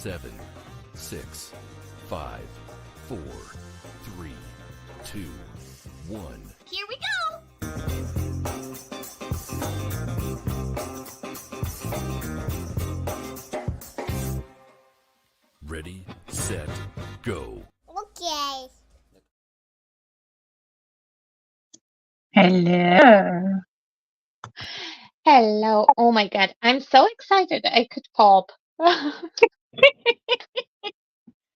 7, 6, 5, 4, 3, 2, 1. Here we go! Ready, set, go. Okay. Hello. Hello. Oh my God. I'm so excited I could pop.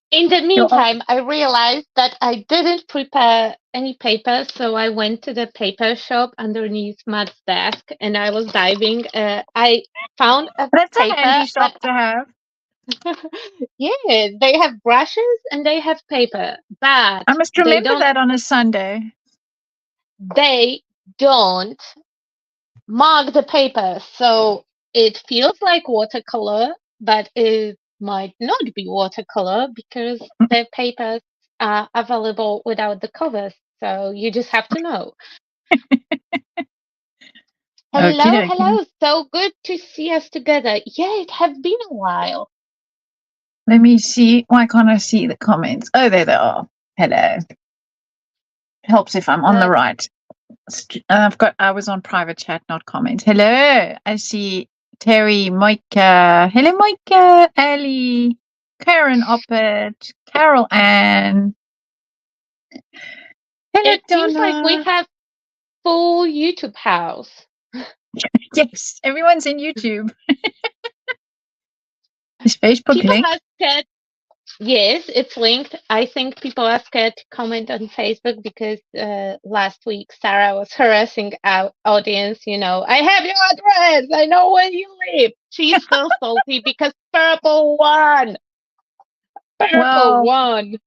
In the meantime, I realized that I didn't prepare any paper, so I went to the paper shop underneath Matt's desk and I was diving. I found a That's a paper. handy shop to have. Yeah, they have brushes and they have paper, but I must remember that on a Sunday. they don't mark the paper, so it feels like watercolor, but it might not be watercolor because the papers are available without the covers, so you just have to know. Hello, Okey-dokey. hello, so good to see us together. Yeah, it has been a while. Let me see. Why can't I see the comments? Oh, there they are. Hello. Helps if I'm on the right. I was on private chat, not comments. Hello. I see Terry, Micah. Hello, Micah. Ali, Karen Oppert, Carol Ann. Hello, It seems like we Donna. have full YouTube house. Yes, everyone's in YouTube. Is Facebook People linked? are scared. Yes, it's linked. I think people are scared to comment on Facebook because last week Sarah was harassing our audience. You know, I have your address. I know where you live. She's still salty because Purple won. Purple won.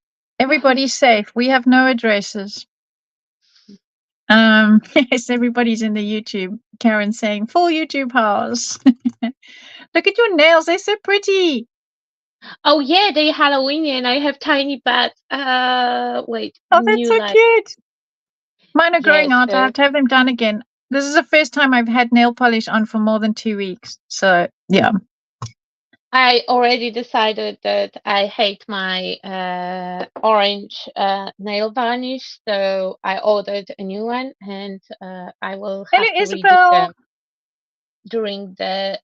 Everybody's safe. We have no addresses. Yes, everybody's in the YouTube. Karen saying full YouTube house. Look at your nails. They're so pretty. Oh yeah, they Halloweenian. I have tiny bats. Wait. Oh, that's so cute. Mine are growing out. I have to have them done again. This is the first time I've had nail polish on for more than 2 weeks. So, yeah. I already decided that I hate my orange nail varnish, so I ordered a new one, and I will have to read it during the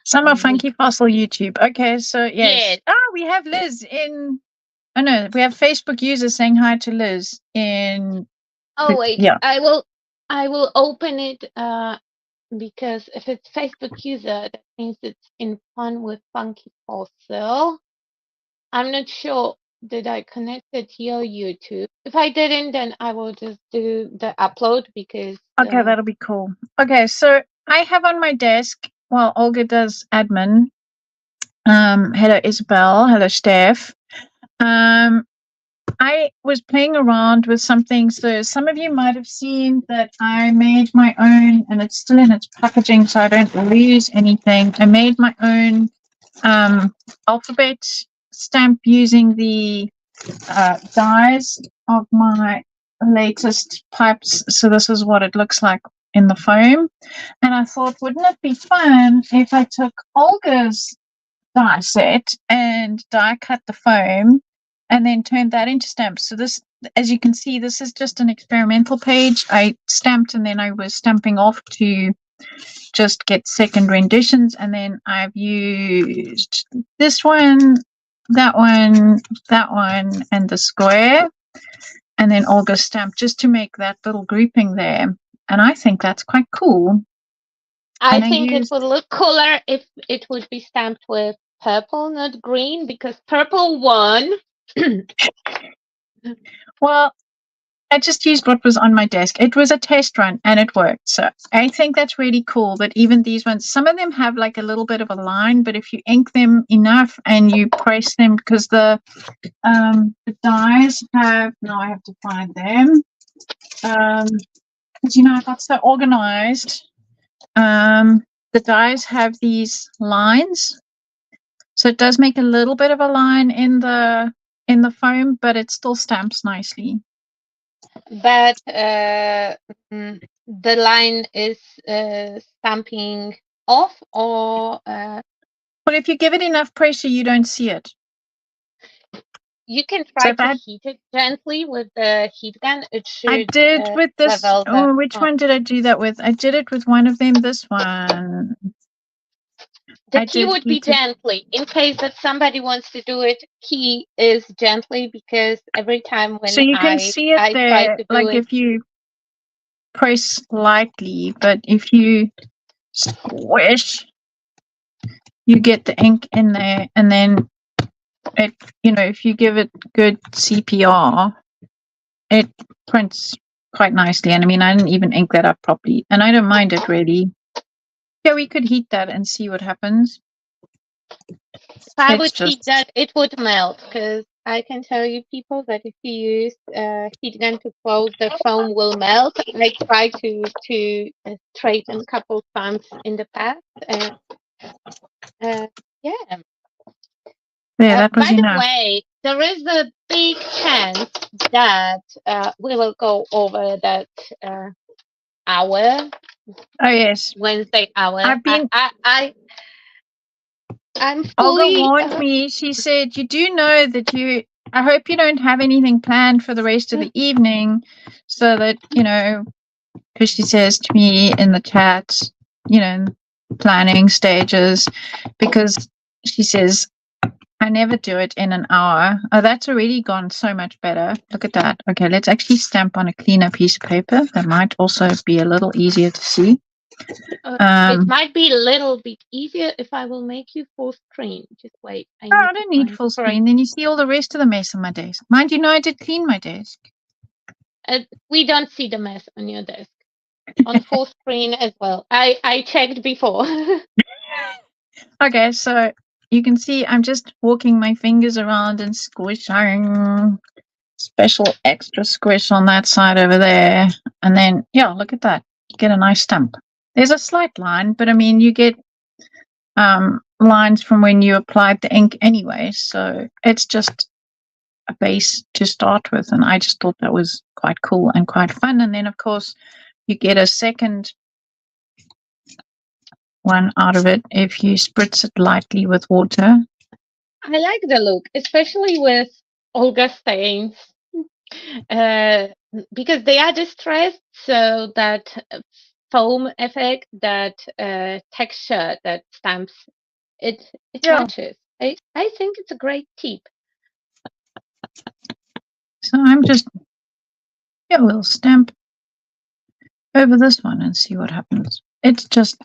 Summer Funky Fossil YouTube. Okay, so yes. Oh, we have Liz in. Oh no, we have Facebook users saying hi to Liz in. Oh wait, yeah. I will open it because if it's Facebook user, that means it's in fun with Funky Fossil. I'm not sure that I connected your YouTube. If I didn't, then I will just do the upload because. Okay, that'll be cool. Okay, so I have on my desk while Olga does admin. Hello Isabel. Hello Steph. I was playing around with something. So some of you might have seen that I made my own, and it's still in its packaging, so I don't lose anything. I made my own alphabet stamp using the dies of my latest pipes. So this is what it looks like in the foam. And I thought, wouldn't it be fun if I took Olga's die set and die cut the foam and then turned that into stamps. So this, as you can see, this is just an experimental page. I stamped and then I was stamping off to just get second renditions, and then I've used this one, that one, and the square, and then Olga stamp just to make that little grouping there. And I think that's quite cool. I think it would look cooler if it would be stamped with purple, not green, because purple won. Well, I just used what was on my desk. It was a test run and it worked. So I think that's really cool that even these ones, some of them have like a little bit of a line, but if you ink them enough and you press them, because the dies have, now I have to find them, because I got so organized. The dies have these lines, so it does make a little bit of a line in the foam, but it still stamps nicely. But the line is stamping off, or well, if you give it enough pressure, you don't see it. You can try to heat it gently with the heat gun. It should. I did with this. Which one did I do that with? I did it with one of them. This one. The key would be gently. In case that somebody wants to do it, key is gently, because every time when so you can see it there, like if you press lightly, but if you squish, you get the ink in there, and then it, if you give it good CPR, it prints quite nicely. And I mean, I didn't even ink that up properly, and I don't mind it really. Yeah, we could heat that and see what happens. If I would heat that, it would melt, because I can tell you, people, that if you use heat gun to close, the foam will melt. I tried to straighten a couple times in the past, and yeah. Yeah, that was by enough. the way, there is a big chance that we will go over that hour. Oh yes, Wednesday hour. I've been. I'm fully. Olga warned me. She said, "You do know that you. I hope you don't have anything planned for the rest of the evening, so that because she says to me in the chat, planning stages, because she says I never do it in an hour. Oh, that's already gone so much better. Look at that. Okay, let's actually stamp on a cleaner piece of paper. That might also be a little easier to see. It might be a little bit easier if I will make you full screen. Just wait. I don't need full screen. Then you see all the rest of the mess on my desk. Mind you, I did clean my desk. We don't see the mess on your desk. On full screen as well. I checked before. Okay, so you can see I'm just walking my fingers around and squishing. Special extra squish on that side over there. And then, yeah, look at that. You get a nice stamp. There's a slight line, but I mean, you get lines from when you applied the ink anyway. So it's just a base to start with. And I just thought that was quite cool and quite fun. And then, of course, you get a second one out of it if you spritz it lightly with water. I like the look, especially with Olga stains, because they are distressed, so that foam effect, that texture that stamps, it matches. I think it's a great tip. So I'm just, we'll stamp over this one and see what happens. It's just,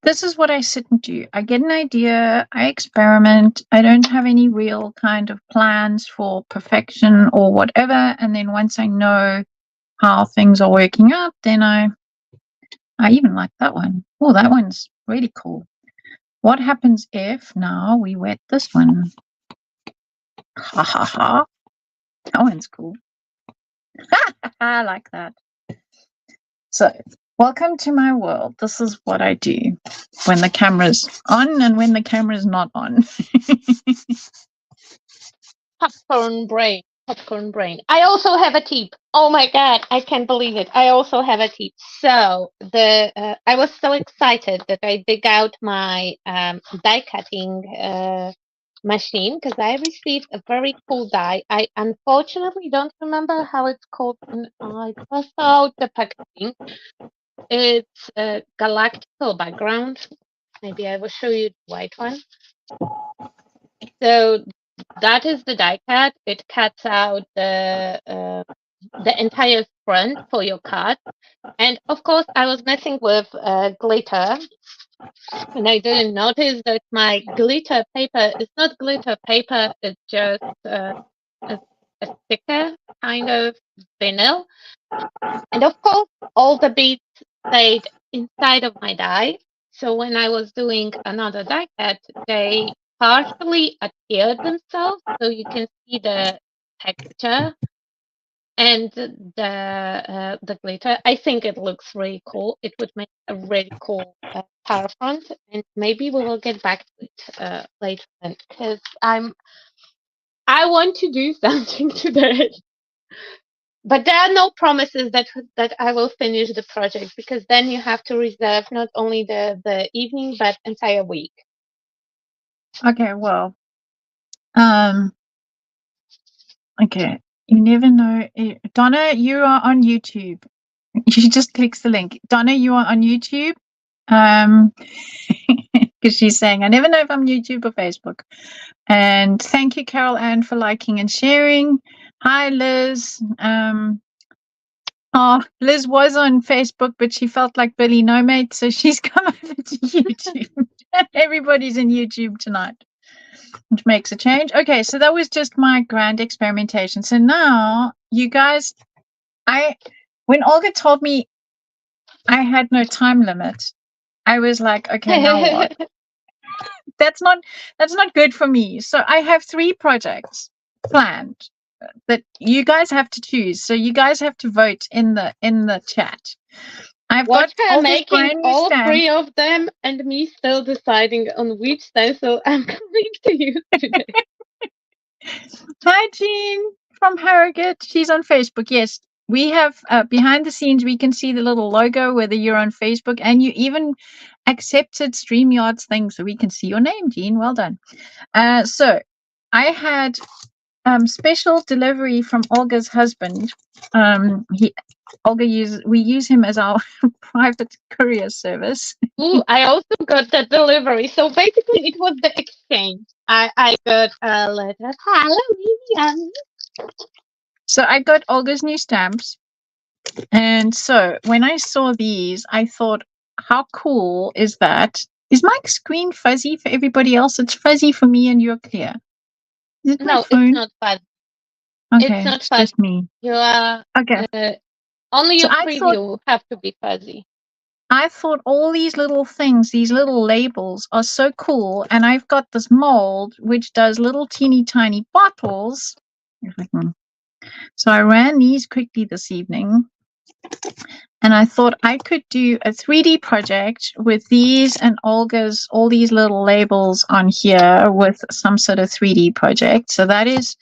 this is what I sit and do. I get an idea, I experiment. I don't have any real kind of plans for perfection or whatever. And then once I know how things are working out, then I even like that one. Oh, that one's really cool. What happens if now we wet this one? Ha ha ha. That one's cool. I like that. So, welcome to my world. This is what I do when the camera's on and when the camera's not on. Popcorn brain. Popcorn brain. I also have a tip. Oh my god, I can't believe it. I also have a tip. So I was so excited that I dig out my die cutting machine because I received a very cool die. I unfortunately don't remember how it's called. I passed out the packaging. It's a galactical background. Maybe I will show you the white one. So that is the die cut. It cuts out the entire front for your card. And of course, I was messing with glitter, and I didn't notice that my glitter paper is not glitter paper. It's just a, a sticker, kind of vinyl. And of course, all the beads stayed inside of my die. So when I was doing another die cut, they partially adhered themselves, so you can see the texture and the glitter. I think it looks really cool. It would make a really cool power front, and maybe we will get back to it later because I want to do something today. But there are no promises that I will finish the project because then you have to reserve not only the evening but entire week. Okay, well, okay. You never know. Donna, you are on YouTube. She just clicks the link. Donna, you are on YouTube. Because she's saying, I never know if I'm YouTube or Facebook. And thank you, Carol Ann, for liking and sharing. Hi, Liz. Liz was on Facebook, but she felt like Billy No Mate, so she's come over to YouTube. Everybody's in YouTube tonight, which makes a change. Okay, so that was just my grand experimentation. So now, you guys, when Olga told me I had no time limit, I was like, okay, now what? That's not good for me. So I have 3 projects planned that you guys have to choose. So you guys have to vote in the chat. I've Watch got her all these making brand new all stamps. 3 of them and me still deciding on which stencil I'm going to use today. Hi, Jean from Harrogate. She's on Facebook. Yes, we have behind the scenes, we can see the little logo, whether you're on Facebook, and you even accepted StreamYard's thing, so we can see your name, Jean. Well done. So I had special delivery from Olga's husband. We use him as our private courier service. Ooh, I also got the delivery. So basically, it was the exchange. I got a letter. Hello, Vivian. So I got Olga's new stamps. And so when I saw these, I thought, how cool is that? Is my screen fuzzy for everybody else? It's fuzzy for me and you're clear. Is it my No, phone? it's not fuzzy. Okay, It's not it's fuzzy. just me. You are Okay. only So your I preview have to be fuzzy. I thought all these little things, these little labels are so cool. And I've got this mold which does little teeny tiny bottles. So I ran these quickly this evening. And I thought I could do a 3D project with these and Olga's, all these little labels on here with some sort of 3D project. So that is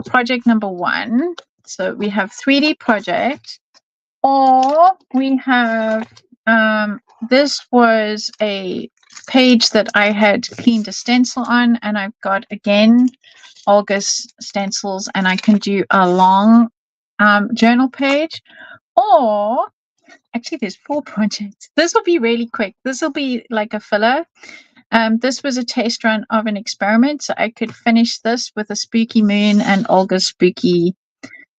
project number 1. So we have 3D project, or we have, this was a page that I had cleaned a stencil on, and I've got, again, Olga's stencils, and I can do a long journal page. Or actually, there's 4 projects. This will be really quick. This will be like a filler. This was a test run of an experiment, so I could finish this with a spooky moon and Olga's spooky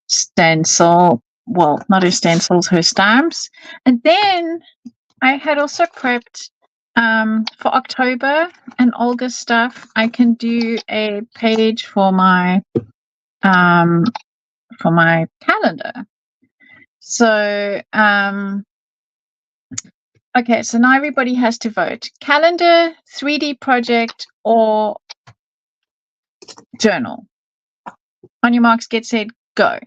stencil. Well, not her stencils, her stamps. And then I had also prepped for October and Olga's stuff. I can do a page for my calendar. So okay, so now everybody has to vote. Calendar, 3D project, or journal. On your marks, get set, go.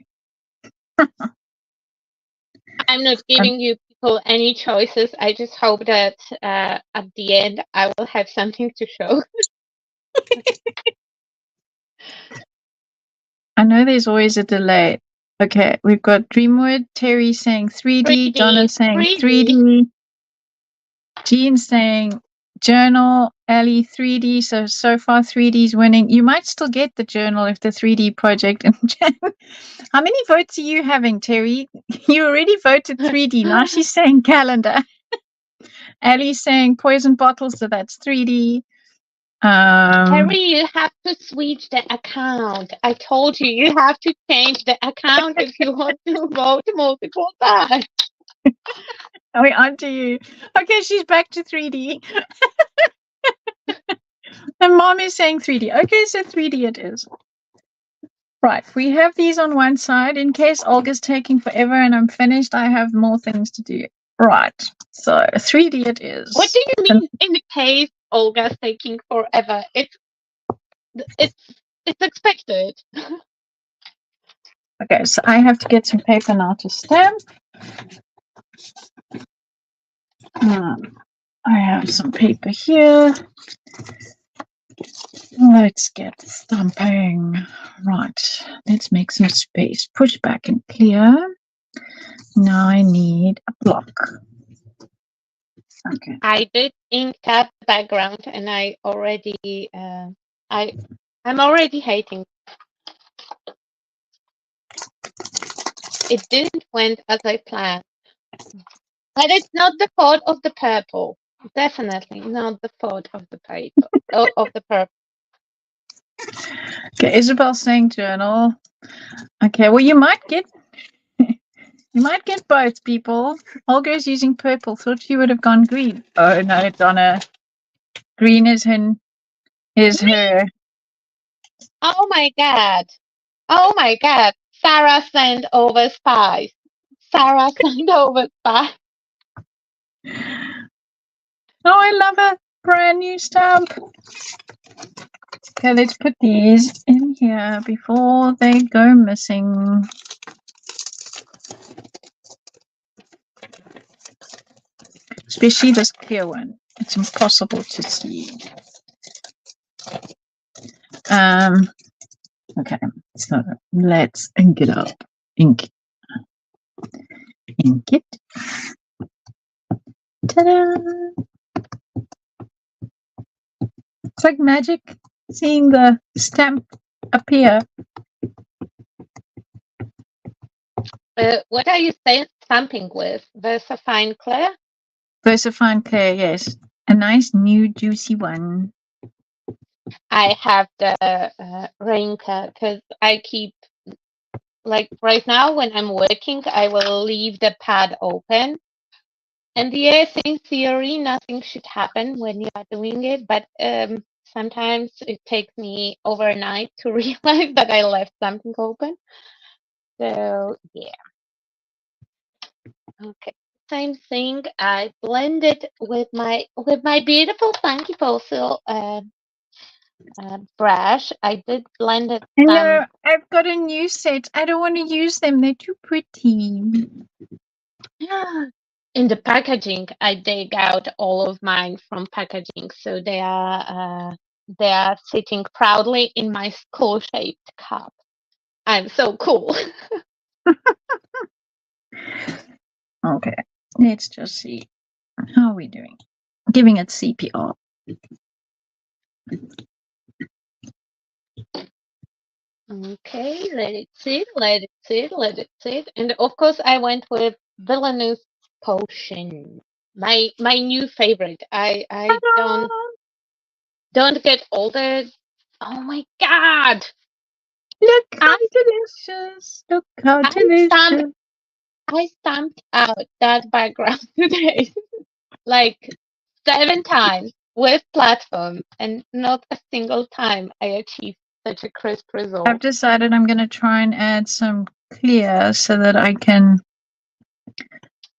I'm not giving you people any choices. I just hope that at the end I will have something to show. I know there's always a delay. Okay, we've got Dreamwood, Terry saying 3D, 3D, Donna saying 3D. 3D, Jean saying journal, Ellie 3D. So far 3D is winning. You might still get the journal if the 3D project. How many votes are you having, Terry? You already voted 3D. Now she's saying calendar. Ellie's saying poison bottles, so that's 3D. Terry, you have to switch the account. I told you, you have to change the account if you want to vote multiple times. Wait, on to you. Okay, she's back to 3D. And mom is saying 3D. Okay, so 3D it is. Right, we have these on one side. In case Olga's taking forever and I'm finished, I have more things to do. Right, so 3D it is. What do you mean in case Olga's taking forever? It's expected. Okay, so I have to get some paper now to stamp. I have some paper here. Let's get stamping. Right, let's make some space. Push back and clear. Now I need a block. Okay. I did ink that background, and I already, I'm already hating. It didn't went as I planned, but it's not the fault of the purple. Definitely not the fault of the paper of the purple. Okay, Isabel saying journal. Okay, well you might get both people. Olga's using purple. Thought she would have gone green. Oh no, Donna. Green is her. Oh my god! Oh my god! Sarah sent over spies. Sarah sent over spies. Oh, I love a brand new stamp. Okay, let's put these in here before they go missing. Especially this clear one. It's impossible to see. Okay, so let's ink it up. Ink it. Ta-da! It's like magic seeing the stamp appear. What are you stamping with? VersaFine Clear? VersaFine Clear, yes. A nice new juicy one. I have the Rainca because I keep, like right now when I'm working, I will leave the pad open. And yes, in theory, nothing should happen when you are doing it, but sometimes it takes me overnight to realize that I left something open. So yeah. Okay. Same thing. I blended with my beautiful funky fossil brush. I did blend it And some. I've got a new set. I don't want to use them. They're too pretty. In the packaging, I dig out all of mine from packaging, so they are sitting proudly in my skull-shaped cup. I'm so cool. Okay, let's just see. How are we doing? Giving it CPR. Okay, let it sit, let it sit, let it sit. And of course, I went with Villainous Potion, my new favorite. I don't get older. Oh my god! Look how delicious. Look how delicious. I stamped out that background today like 7 times with platform, and not a single time I achieved such a crisp result. I've decided I'm going to try and add some clear so that I can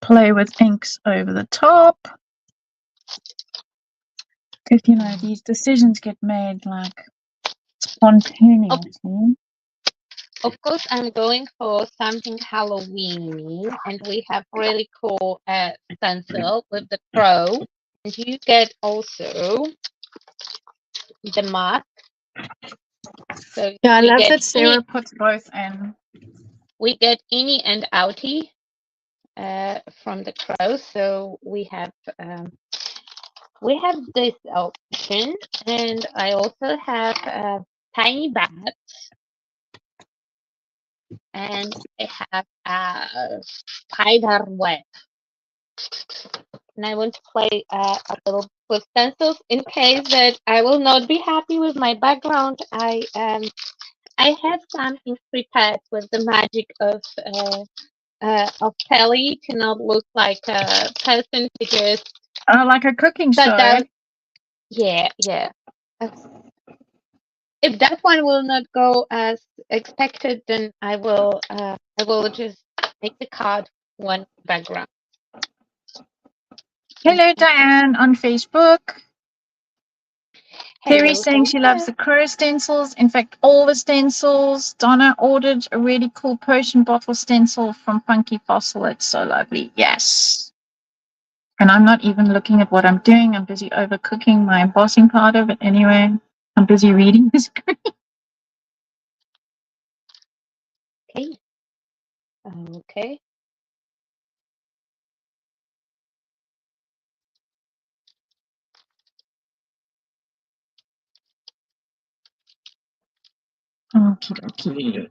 play with inks over the top. Because, you know, these decisions get made like spontaneously. Of course, I'm going for something Halloweeny, and we have really cool stencil with the crow. And you get also the mask So Yeah, I we love get that Sarah puts both in. we get innie and outie from the crow. So we have this option, and I also have tiny bat, and I have a spider web. And I want to play a little with stencils in case that I will not be happy with my background. I have something prepared with the magic of Kelly to not look like a person because Like a cooking that show. does yeah. If that one will not go as expected, then I will just make the card one background. Hello, Diane on Facebook. Terry's saying she loves the crow stencils. In fact, all the stencils. Donna ordered a really cool potion bottle stencil from Funky Fossil. It's so lovely. Yes. And I'm not even looking at what I'm doing. I'm busy overcooking my embossing powder. But anyway, I'm busy reading the screen. Okay. Okay. Okay.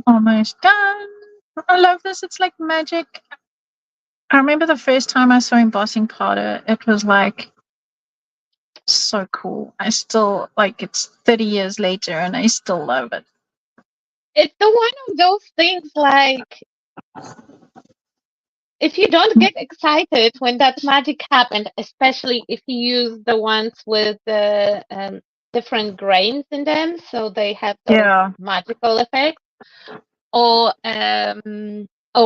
Almost done. I love this. It's like magic. I remember the first time I saw embossing powder, it was like so cool. I still like it's 30 years later and I still love it. It's the one of those things like if you don't get excited when that magic happened, especially if you use the ones with the different grains in them, so they have those magical effects, or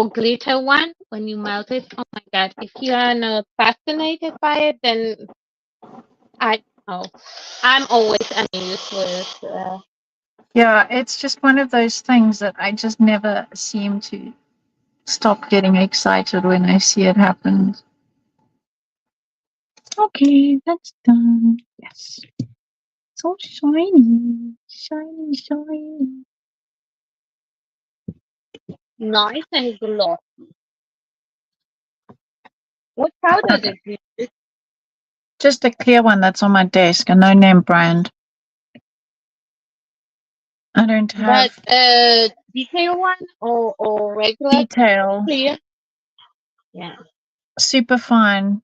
glitter one when you melt it. Oh my god! If you are not fascinated by it, then I don't know. I'm always amused with. Yeah, it's just one of those things that I just never seem to stop getting excited when I see it happen. Okay, that's done. Yes. It's all shiny. Shiny. Nice and glossy. What powder did you use? Just a clear one that's on my desk, a no-name brand. I don't have. But detail one or regular Detail. clear? Yeah. Super fine.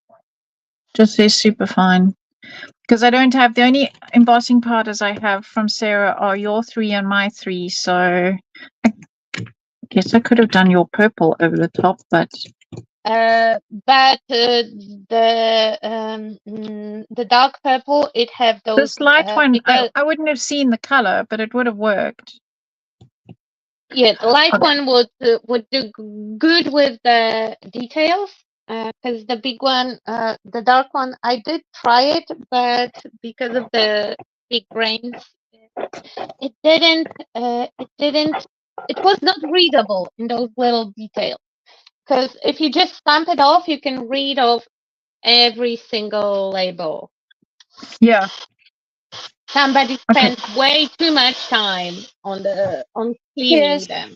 Just says super fine. Because I don't have the only embossing powders I have from Sarah are your 3 and my 3. So I guess I could have done your purple over the top, but The dark purple, it have those this light one, because I wouldn't have seen the color, but it would have worked. yeah, the light Okay. one would do good with the details. Because the big one, the dark one, I did try it, but because of the big grains, it didn't. It was not readable in those little details. Because if you just stamp it off, you can read off every single label. Yeah. Somebody spent way too much time on cleaning them.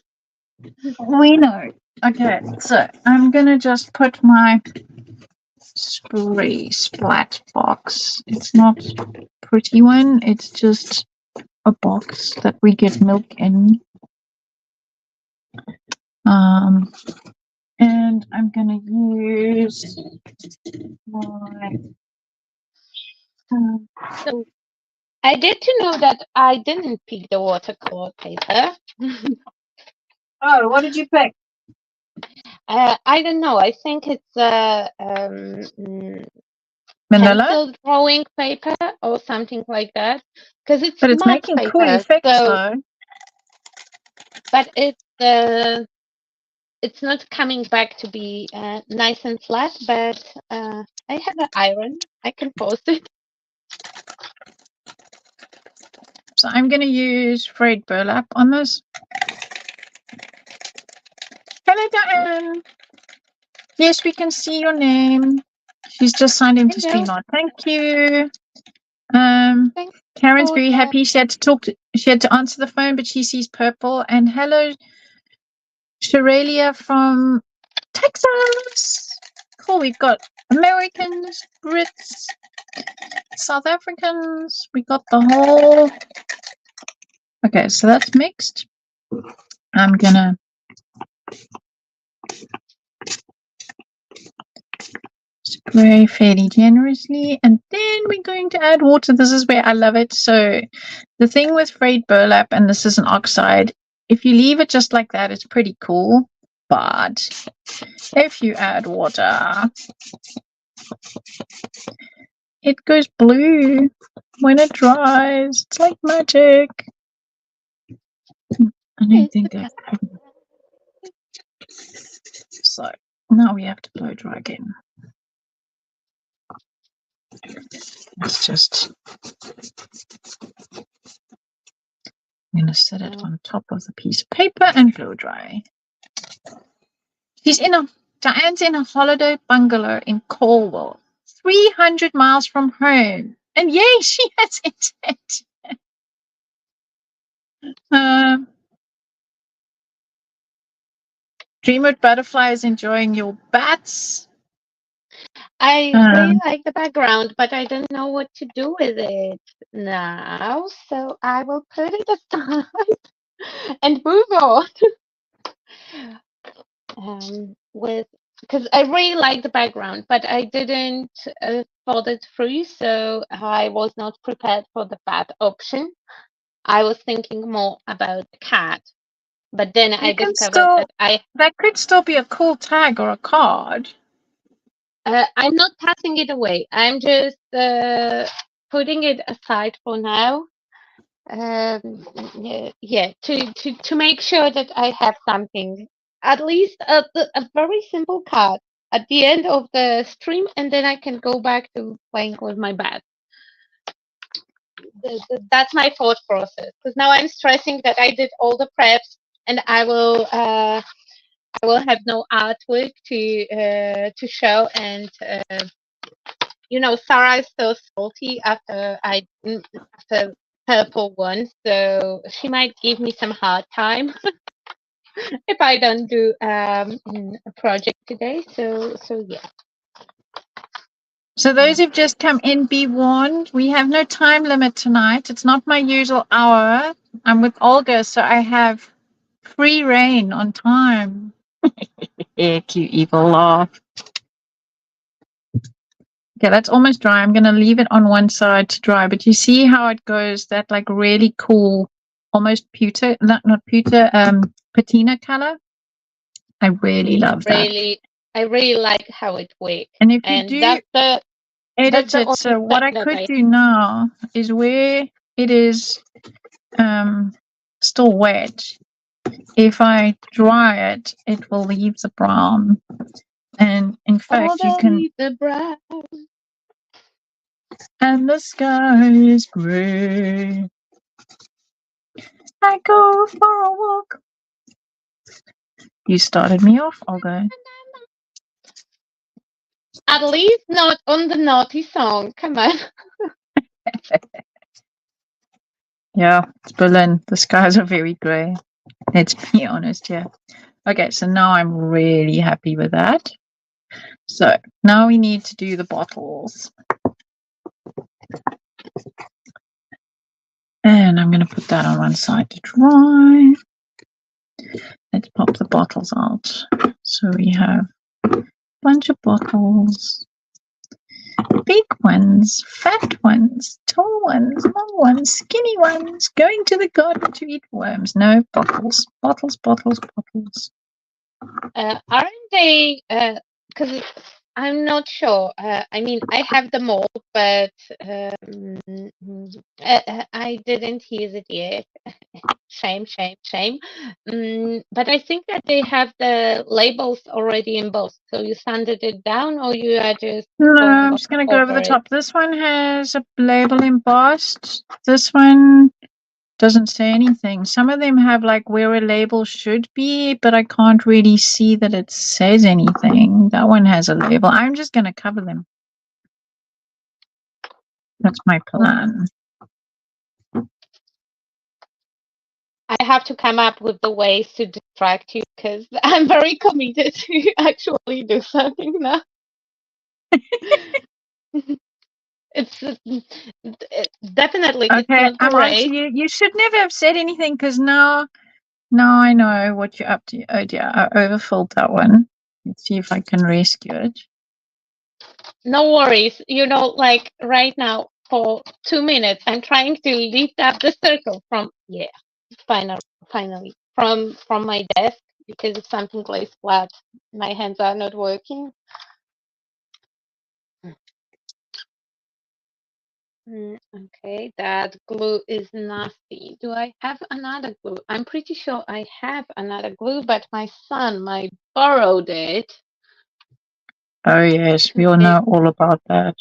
We know. Okay, so I'm gonna just put my spray splat box. It's not a pretty one, it's just a box that we get milk in. And I'm gonna use my So I did to know that I didn't pick the watercolor paper. Oh, what did you pick? I don't know. I think it's Manila? pencil drawing paper or something like that. Because it's But it's matte making paper. cool effects So, though. but it's not coming back to be nice and flat. But I have an iron. I can post it. So I'm gonna use frayed burlap on this. Hello, Diane. Yes, we can see your name. She's just signed into StreamYard. Thank you. Thanks Karen's for very that. happy. She had to answer the phone, but she sees purple. And hello, Sherelia from Texas. Cool. We've got Americans, Brits, South Africans. We got the whole. Okay, so that's mixed. I'm gonna spray fairly generously, and then we're going to add water. This is where I love it. So the thing with frayed burlap, and this is an oxide, if you leave it just like that, it's pretty cool. But if you add water, it goes blue when it dries. It's like magic. I don't think I can. So now we have to blow dry again. It's just, I'm going to set it on top of the piece of paper and blow dry. Diane's in a holiday bungalow in Cornwall, 300 miles from home. And yay, she has internet. Dreamwood Butterfly is enjoying your bats. I really like the background, but I don't know what to do with it now. So I will put it aside and move on. Because I really like the background, but I didn't thought it through, so I was not prepared for the bat option. I was thinking more about the cat, but then I discovered that could still be a cool tag or a card. I'm not passing it away. I'm just putting it aside for now. Yeah, to make sure that I have something, at least a very simple card at the end of the stream, and then I can go back to playing with my bat. That's my thought process, because now I'm stressing that I did all the preps, and I will have no artwork to show, and Sarah is so salty after purple one, so she might give me some hard time if I don't do a project today. So yeah. So those who've just come in, be warned, we have no time limit tonight. It's not my usual hour. I'm with Olga, so I have free reign on time. Cute evil laugh. Okay, that's almost dry. I'm going to leave it on one side to dry, but you see how it goes, that like really cool, almost pewter, not pewter, patina color. I really love that. I really like how it works. And if you do edit it, so what I could do now is where it is still wet, if I dry it, it will leave the brown. And in fact, you can. The brown. And the sky is grey. I go for a walk. You started me off, Olga. At least not on the naughty song. Come on. Yeah, it's Berlin. The skies are very grey. Let's be honest here. Okay, so now I'm really happy with that. So now we need to do the bottles. And I'm going to put that on one side to dry. Let's pop the bottles out. So we have a bunch of bottles. Big ones, fat ones, tall ones, long ones, skinny ones, going to the garden to eat worms. No, bottles, bottles, bottles, bottles. Aren't they, because I'm not sure. I mean, I have them all, but I didn't use it yet. Shame, shame, shame. But I think that they have the labels already embossed. So you sanded it down, or you are just... No, I'm just going to go over the top. This one has a label embossed. This one doesn't say anything. Some of them have like where a label should be, but I can't really see that it says anything. That one has a label. I'm just going to cover them. That's my plan. I have to come up with the ways to distract you because I'm very committed to actually do something now. It's definitely it's Okay, not I'm on to great. you. You should never have said anything because now I know what you're up to. Oh dear, I overfilled that one. Let's see if I can rescue it. No worries. Like right now for 2 minutes, I'm trying to lift up the circle from finally from my desk because if something lays flat, my hands are not working. Okay, that glue is nasty. Do I have another glue? I'm pretty sure I have another glue, but my son might borrowed it Oh yes, we all know all about that.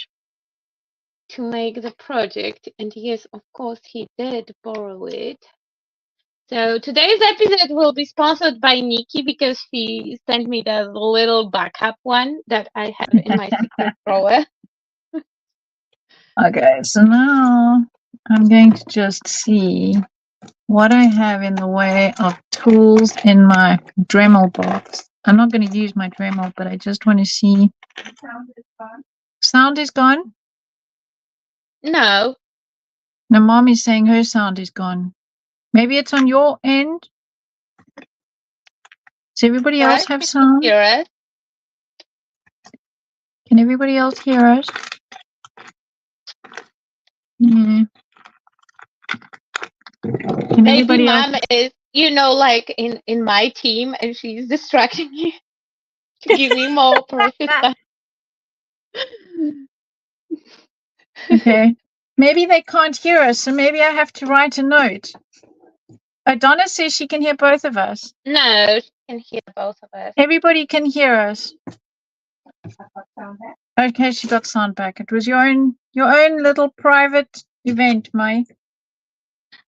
to make the project. And yes, of course, he did borrow it. So today's episode will be sponsored by Nikki because she sent me the little backup one that I have in my secret drawer. Okay, so now I'm going to just see what I have in the way of tools in my Dremel box. I'm not going to use my Dremel, but I just want to see. Sound is gone? No, No, Mom is saying her sound is gone. Maybe it's on your end. Does everybody else right? have You can sound? hear us. Can everybody else hear us? Yeah. Can Maybe everybody else? Mom is, like in my team, and she's distracting me to give me more precious time. Okay. Maybe they can't hear us, so maybe I have to write a note. Donna says she can hear both of us. No, she can hear both of us. Everybody can hear us. Okay, she got sound back. It was your own little private event, Mai.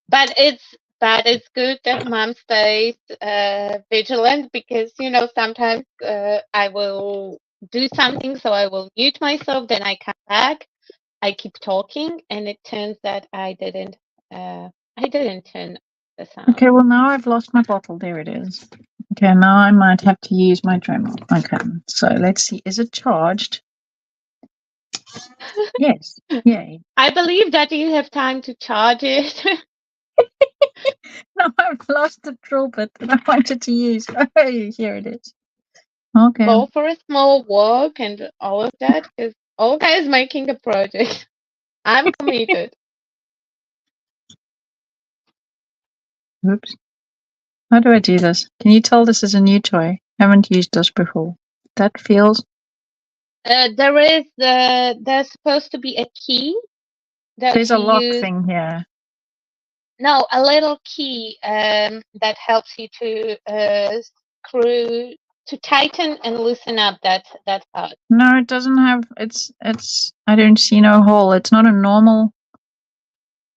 But it's good that Mom stays vigilant because sometimes I will do something, so I will mute myself, then I come back, I keep talking, and it turns that I didn't turn the sound. Okay, well now I've lost my bottle. There it is. Okay, now I might have to use my Dremel. Okay, so let's see. Is it charged? Yes. Yay. I believe that you have time to charge it. No, I've lost the drill bit that I wanted to use. Oh, here it is. Okay. Go for a small walk and all of that because Olga is making a project. I'm committed. Oops. How do I do this? Can you tell this is a new toy? Haven't used this before. That feels. There's supposed to be a key that There's a you lock use. thing here. No, a little key that helps you to screw to tighten and loosen up that part. No, it doesn't have. It's. I don't see no hole. It's not a normal.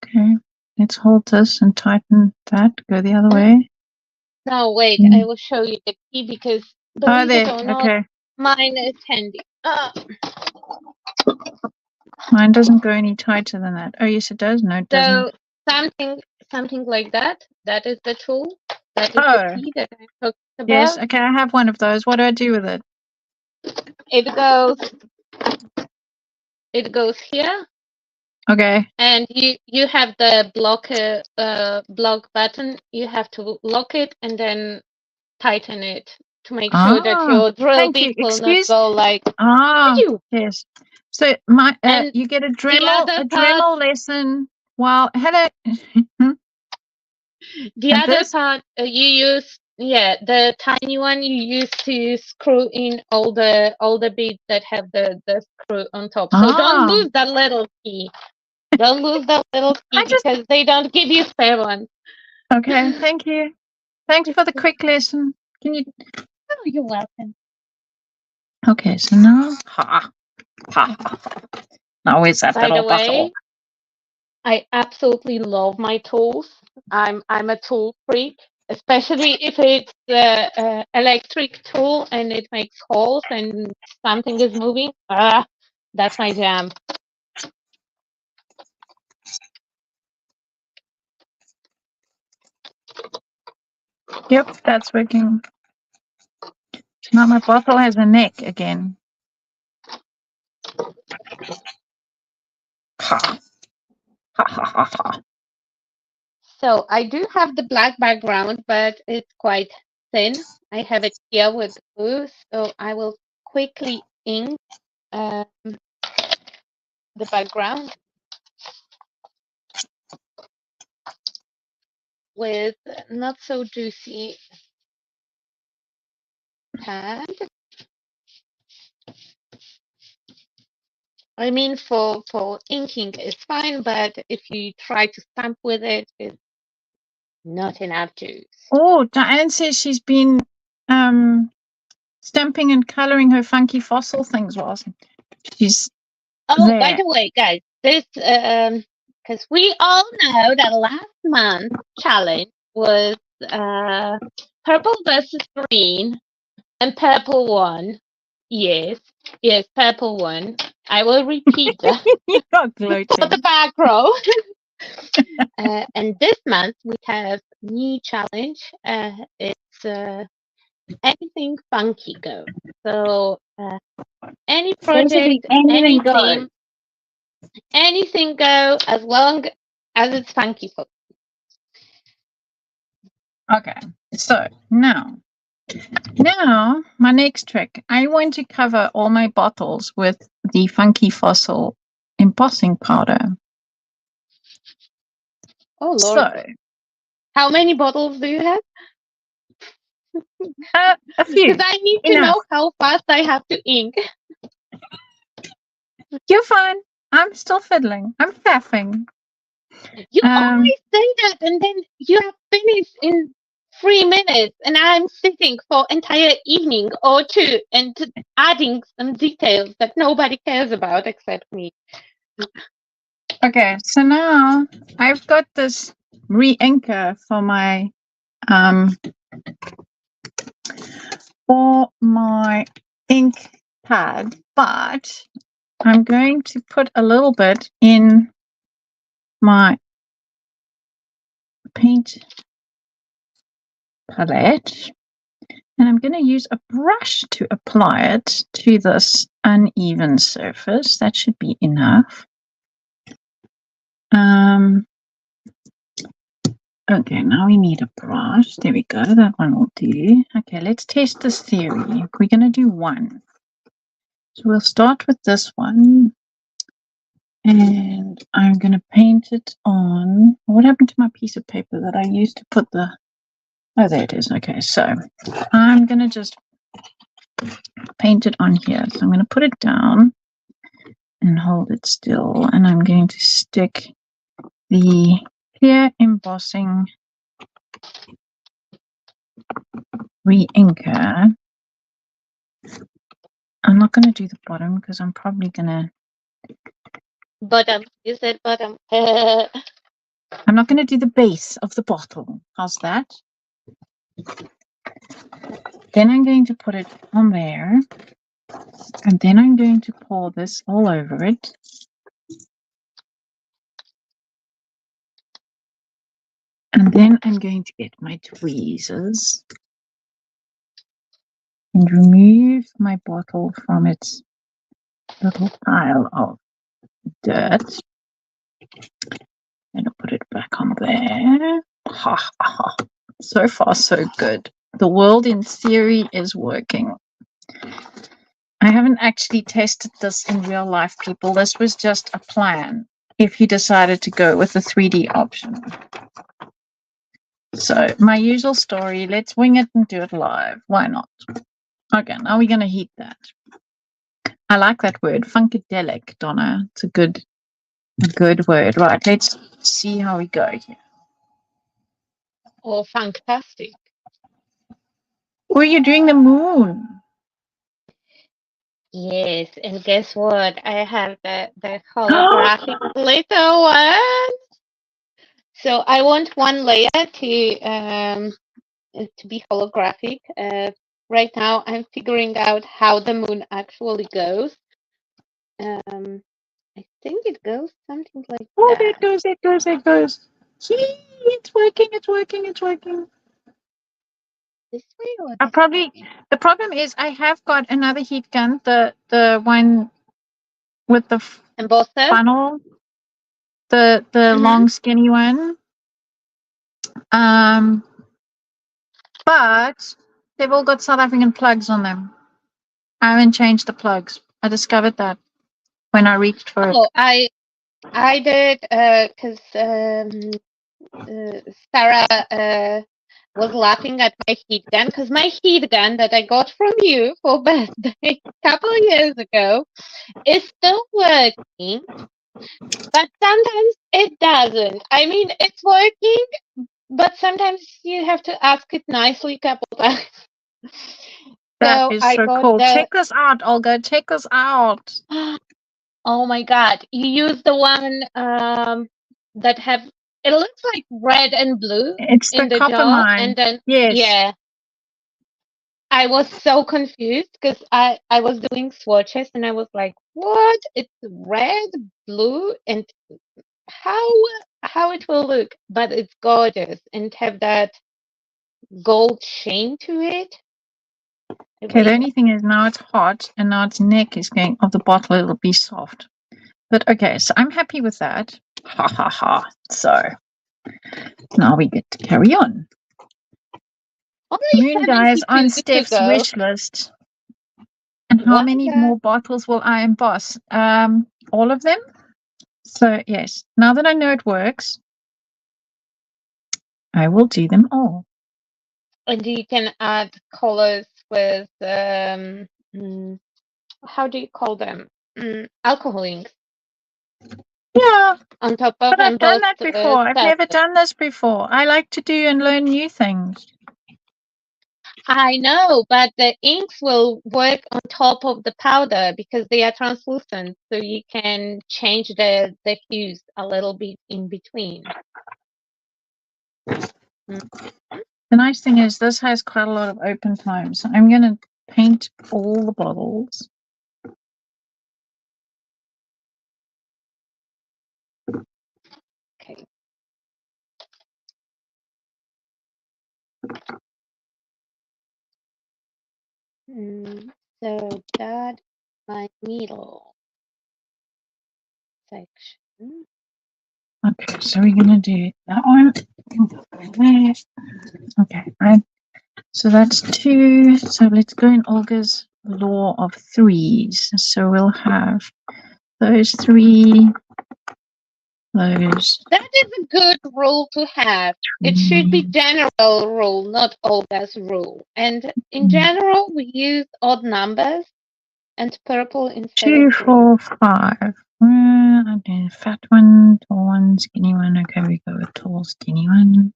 Okay. Let's hold this and tighten that. Go the other way. No, wait, I will show you the key because Oh, believe it there. or not, Okay. mine is handy. Mine doesn't go any tighter than that. Oh, yes, it does. No, it doesn't. So something like that. That is the tool. That is Oh, the key that I talked about. yes. Okay, I have one of those. What do I do with it? It goes here. Okay. And you have the block button. You have to lock it and then tighten it to make sure that your drill Thank you. bit will not go like. Yes. So my And you get a the other part, Dremel lesson. Well, hello. the And other this? part you use, the tiny one you use to screw in all the bits that have the screw on top. So don't lose that little key. Don't lose that little key because they don't give you spare one. Okay, thank you. Thanks for the quick lesson. Can you? Oh, you're welcome. Okay, so now, now where's that By the little bottle? way, I absolutely love my tools. I'm a tool freak, especially if it's the electric tool and it makes holes and something is moving. That's my jam. Yep, that's working. Now my bottle has a neck again. Ha. Ha ha ha ha. So I do have the black background, but it's quite thin. I have it here with blue, so I will quickly ink the background with not so juicy pad. I mean, for inking, it's fine, but if you try to stamp with it, it's not enough juice. Oh, Diane says she's been stamping and coloring her funky fossil things while she's Oh, by there. the way, guys, this because we all know that last month's challenge was purple versus green, and purple won. Yes, yes, purple won. I will repeat that You're for gloating. the back row. And this month we have new challenge. It's anything funky go. So any Basically, project, anything any goes. theme, anything go as long as it's funky. Okay, so now my next trick. I want to cover all my bottles with the funky fossil embossing powder. Oh Lord! So How many bottles do you have? a few. Because I need to Enough. know how fast I have to ink. You're fine. I'm still fiddling. I'm faffing. You always say that, and then you have finished in 3 minutes, and I'm sitting for entire evening or two and adding some details that nobody cares about except me. Okay, so now I've got this re-inker for my ink pad, but I'm going to put a little bit in my paint palette, and I'm going to use a brush to apply it to this uneven surface. That should be enough. Okay, now we need a brush. There we go. That one will do. Okay, let's test this theory. We're going to do one. So we'll start with this one. And I'm going to paint it on. What happened to my piece of paper that I used to put the. Oh, there it is. Okay, so I'm going to just paint it on here. So I'm going to put it down and hold it still. And I'm going to stick the clear embossing re-inker. I'm not going to do the bottom because I'm probably going to. Bottom. You said bottom. I'm not going to do the base of the bottle. How's that? Then I'm going to put it on there. And then I'm going to pour this all over it. And then I'm going to get my tweezers and remove my bottle from its little pile of dirt. And I'll put it back on there. Ha ha ha. So far, so good. The world in theory is working. I haven't actually tested this in real life, people. This was just a plan if you decided to go with the 3D option. So my usual story, let's wing it and do it live. Why not? Okay, now we're going to heat that. I like that word, funkadelic, Donna. It's a good word. Right, let's see how we go here. Oh, fantastic. Were you doing the moon? Yes, and guess what? I have the holographic little one. So I want one layer to be holographic. Right now, I'm figuring out how the moon actually goes. I think it goes something like Oh, that. it goes. Gee, it's working. this way or I this? probably the problem is I have got another heat gun, the one with the And both sides? funnel, the Mhm. long skinny one. But they've all got South African plugs on them. I haven't changed the plugs. I discovered that when I reached for it. Oh, I did because Sarah was laughing at my heat gun because my heat gun that I got from you for birthday a couple of years ago is still working, but sometimes it doesn't. I mean, it's working, but sometimes you have to ask it nicely a couple times. That So is I so got cool. the. Check this out, Olga. Check this out. Oh my God! You use the one that have. It looks like red and blue It's the in the copper jar, mine. and then Yes. yeah, I was so confused because I was doing swatches and I was like, what? It's red, blue, and how how it will look, but it's gorgeous and have that gold sheen to it. I Okay, the really only thing is now it's hot and now its neck is going of the bottle, it'll be soft. But okay, so I'm happy with that. Ha ha ha. So now we get to carry on. only Moon dyes on 72 to Steph's go. wish list. And how many Wonder. more bottles will I emboss? All of them. So yes, now that I know it works, I will do them all. And you can add colors with how do you call them? Alcohol inks Yeah, on top of but I've done embossed that before. I've never surface. done this before. I like to do and learn new things. I know, but the inks will work on top of the powder because they are translucent, so you can change the hues a little bit in between. Mm. The nice thing is this has quite a lot of open time. So I'm going to paint all the bottles. Okay. So that my middle section. Okay, so we're going to do that one. Okay, right. So that's 2. So let's go in Olga's law of 3s. So we'll have those 3, those That is a good rule to have. It should be 3. general rule, not Olga's rule. And in general, we use odd numbers and purple instead 2, of blue. 4, 5. I'm doing fat one, tall one, skinny one. Okay, we go with tall, skinny one.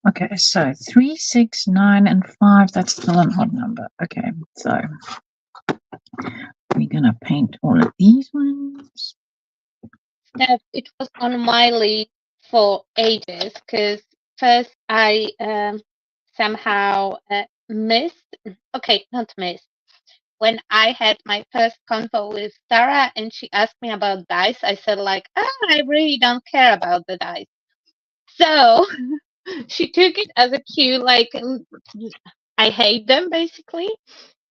Okay, so 3, 6, 9, and 5. That's still an odd number. Okay, so we're gonna paint all of these ones. Steph, it was on my list for ages because first I somehow missed. Okay, not missed. When I had my first convo with Sarah and she asked me about dice, I said like, I really don't care about the dice. So she took it as a cue, like I hate them basically.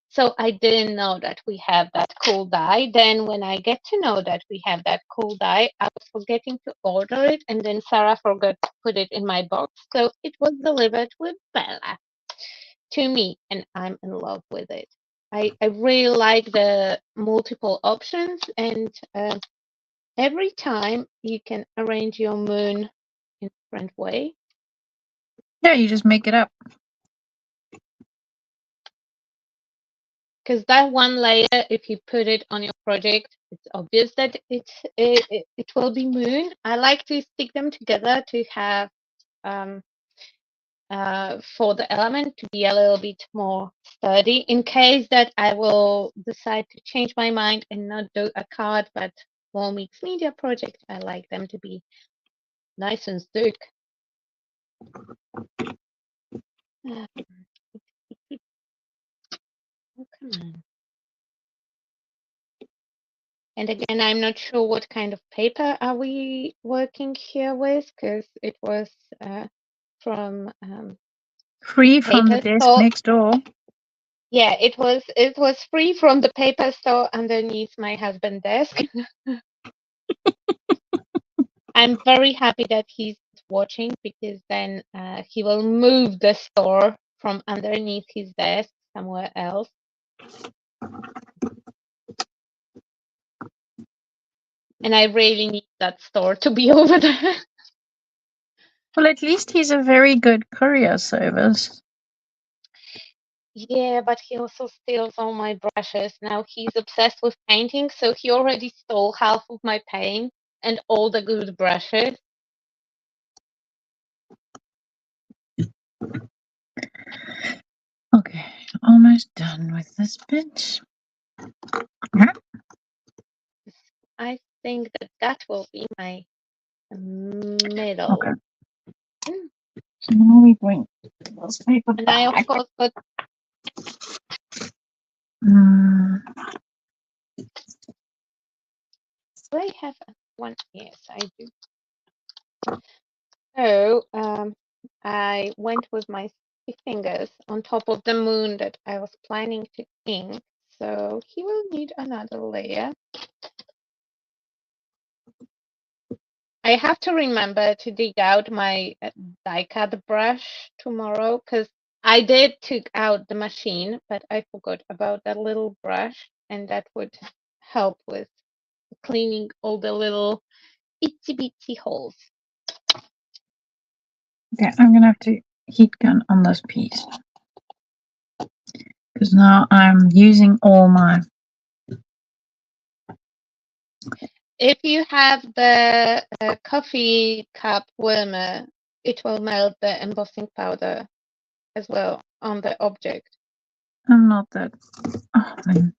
So I didn't know that we have that cool die. Then when I get to know that we have that cool die, I was forgetting to order it, and then Sarah forgot to put it in my box. So it was delivered with Bella to me, and I'm in love with it. I really like the multiple options, and every time you can arrange your moon in a different way. Yeah, you just make it up. Because that one layer, if you put it on your project, it's obvious that it will be moon. I like to stick them together to have um, for the element to be a little bit more sturdy in case that I will decide to change my mind and not do a card but more mixed media project. I like them to be nice and thick. Oh, come on. And again, I'm not sure what kind of paper are we working here with because it was from Free from the paper desk store. next door. Yeah, it was free from the paper store underneath my husband's desk. I'm very happy that he's watching because then he will move the store from underneath his desk somewhere else. And I really need that store to be over there. Well, at least he's a very good courier service. Yeah, but he also steals all my brushes. Now he's obsessed with painting, so he already stole half of my paint and all the good brushes. Okay, almost done with this bit. I think that will be my middle. Okay. So now we bring this paper And I, of back. course, got do I have one? Yes, I do. So I went with my sticky fingers on top of the moon that I was planning to ink. So he will need another layer. I have to remember to dig out my die cut brush tomorrow because I did took out the machine, but I forgot about that little brush, and that would help with cleaning all the little itsy bitsy holes. Okay, I'm gonna have to heat gun on this piece because now I'm using all my. If you have the coffee cup warmer, it will melt the embossing powder as well on the object. I'm not that. Oh, man.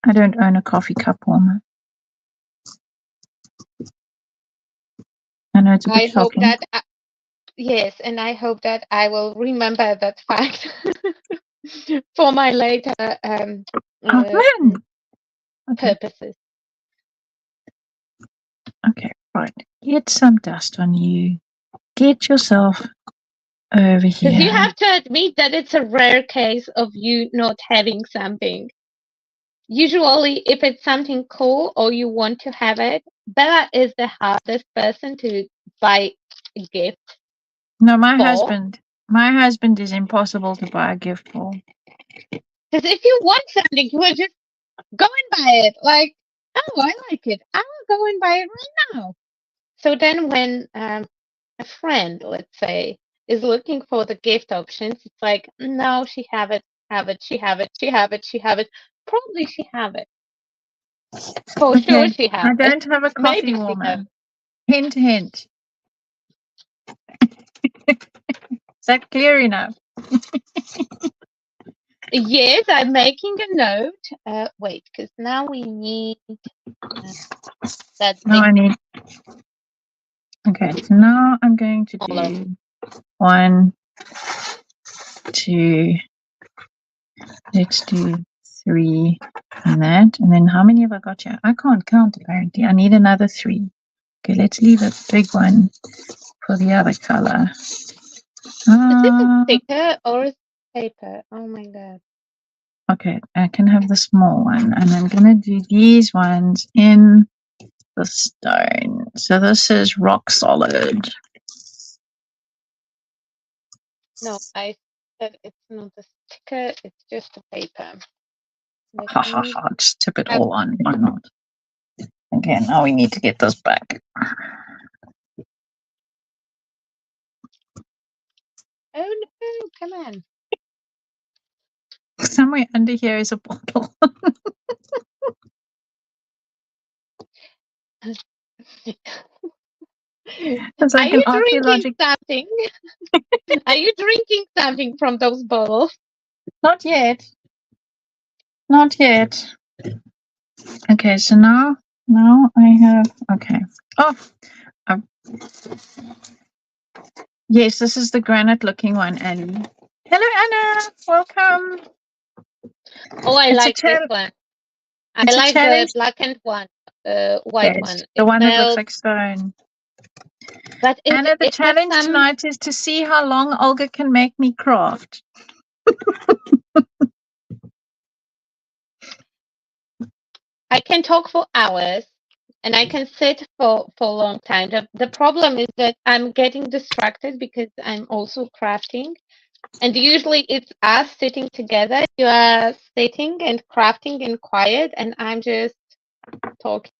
I don't own a coffee cup warmer. I know it's a bit I hope shocking. that yes, and I hope that I will remember that fact for my later When? Okay. purposes. Okay, right. Get some dust on you. Get yourself over Because you here. have to admit that it's a rare case of you not having something. Usually, if it's something cool or you want to have it, Bella is the hardest person to buy a gift No, my for. husband is impossible to buy a gift for. Because if you want something, you will just go and buy it. Like, oh, I like it. I will go and buy it right now. So then when a friend, let's say, is looking for the gift options, it's like, no, she have it, she have it, she have it, she have it. Probably she have it. For sure Okay, she I have it. don't have a coffee Maybe she warmer. have. Hint, hint. Is that clear enough? Yes, I'm making a note. Wait, because now we need that Now big I need. Okay, so now I'm going to color. do 1, 2. Let's do 3 and that. And then how many have I got here? I can't count apparently. I need another 3. Okay, let's leave a big one for the other color. Is this a sticker or is it paper? Oh my god. Okay, I can have the small one. And I'm going to do these ones in the stone. So this is rock solid. No, I said it's not a sticker, it's just a paper. Ha ha ha, just tip it all on. Why not? Okay, now we need to get this back. Oh no, come on. Somewhere under here is a bottle. It's Are like an you drinking archaeological. something? Are you drinking something from those bottles? Not yet. Not yet. Okay, so now I have. Okay. Oh, yes, this is the granite-looking one, Annie. Hello, Anna. Welcome. Oh, I It's like this one. I It's a like the challenge. black and white Yes, one. the It one that looks smells. like stone. But Anna, the it has challenge some. tonight is to see how long Olga can make me craft. I can talk for hours, and I can sit for a long time. The problem is that I'm getting distracted because I'm also crafting, and usually it's us sitting together. You are sitting and crafting in quiet, and I'm just talking.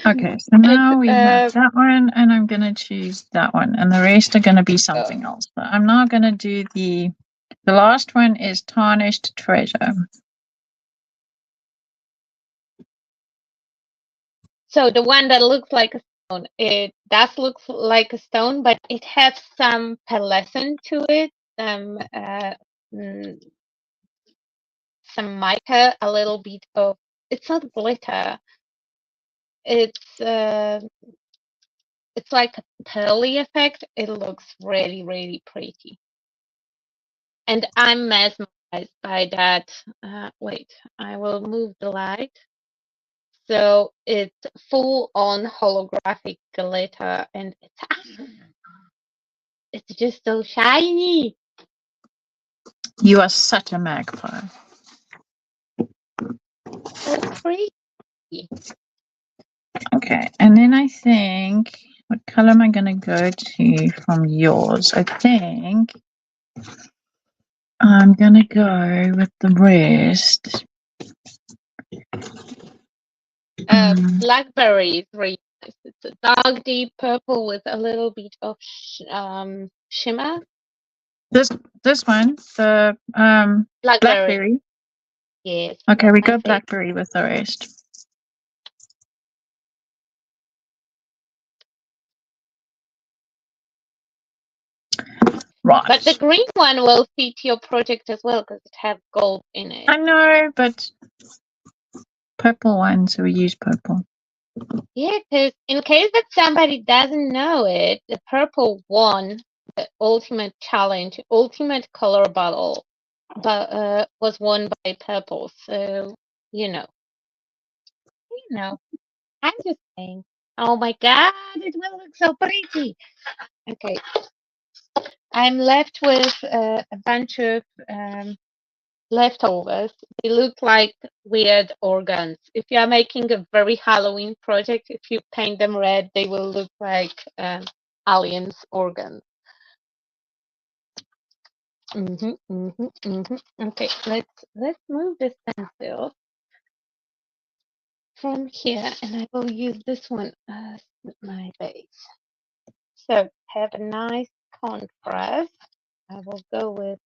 Okay, so And it's now we have that one, and I'm going to choose that one, and the rest are going to be something else. But I'm now going to do the last one is Tarnished Treasure. so the one that looks like a stone, it does look like a stone, but it has some pearlescent to it, mm, some mica, a little bit of. It's not glitter. It's it's like a pearly effect. It looks really, really pretty, and I'm mesmerized by that. Wait, I will move the light. So it's full on holographic glitter, and it's just so shiny. You are such a magpie. So pretty. Okay, and then I think, what color am I going to go to from yours? I think I'm going to go with the rest. Blackberry is really nice. It's a dark, deep purple with a little bit of shimmer. This one, the blackberry. Yes. Okay, we my got favorite. blackberry with the rest. Right. But the green one will fit your project as well because it has gold in it. I know, but purple one, so we use purple. Yeah, because in case that somebody doesn't know it, the purple won the ultimate challenge, ultimate color battle, but was won by purple. So you know. I'm just saying. Oh my God, it will look so pretty. Okay, I'm left with a bunch of leftovers. They look like weird organs. If you are making a very Halloween project, if you paint them red, they will look like aliens' organs. Okay, let's move this pencil from here, and I will use this one as my base. So have a nice contrast. I will go with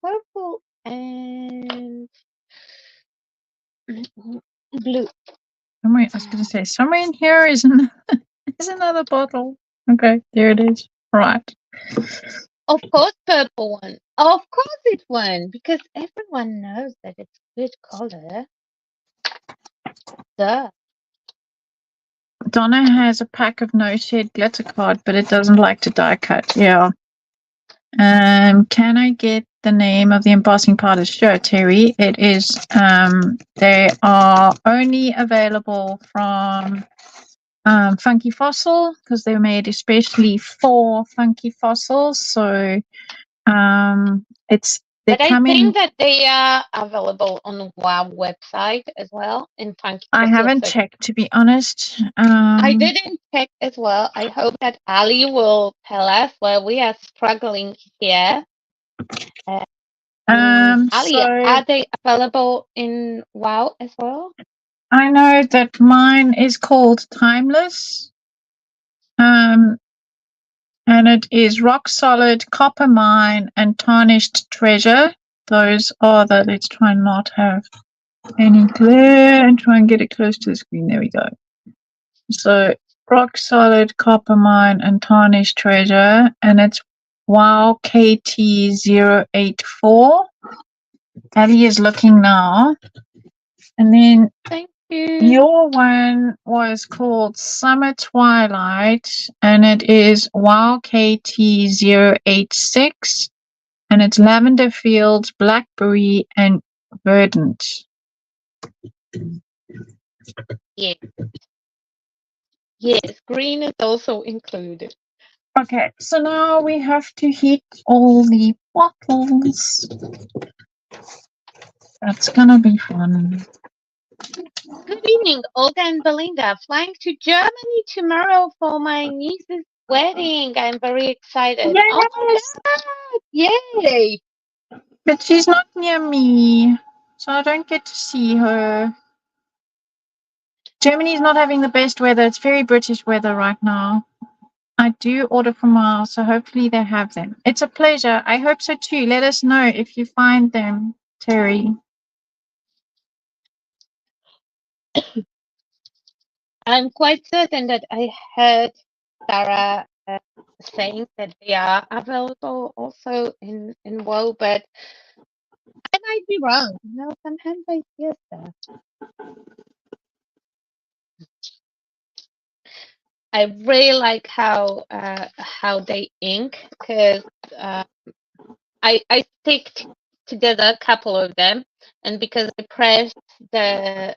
purple and blue. Somewhere, I was going to say, somewhere in here is another bottle. Okay, there it is. Right. Of course, purple one. Of course, it won because everyone knows that it's good color. Duh. Donna has a pack of no shade glitter card, but it doesn't like to die cut. Yeah. Can I get the name of the embossing powders? Sure, Terry. It is. They are only available from Funky Fossil because they're made especially for Funky Fossils. So they But I come in. think that they are available on the WoW website as well in Funky. I haven't Fossil. checked, to be honest. I didn't check as well. I hope that Ali will tell us where we are struggling here. Ali, So are they available in WoW as well? I know that mine is called Timeless. And it is Rock Solid, Copper Mine, and Tarnished Treasure. Those are the, let's try and not have any glare and try and get it close to the screen. There we go. So Rock Solid, Copper Mine, and Tarnished Treasure, and it's WoW KT084. Abby is looking now. And then Thank you. your one was called Summer Twilight, and it is WoW KT086, and it's Lavender Fields, Blackberry, and Verdant. Yeah. Yes, green is also included. Okay, so now we have to heat all the bottles. That's gonna be fun. Good evening, Olga and Belinda. Flying to Germany tomorrow for my niece's wedding. I'm very excited. Oh my Yes! god! Yay! But she's not near me, so I don't get to see her. Germany's not having the best weather. It's very British weather right now. I do order from Miles, so hopefully they have them. It's a pleasure. I hope so too. Let us know if you find them, Terry. I'm quite certain that I heard Sarah saying that they are available also in WoW, but I might be wrong. You know, sometimes I hear stuff. I really like how they ink because I sticked together a couple of them, and because I pressed the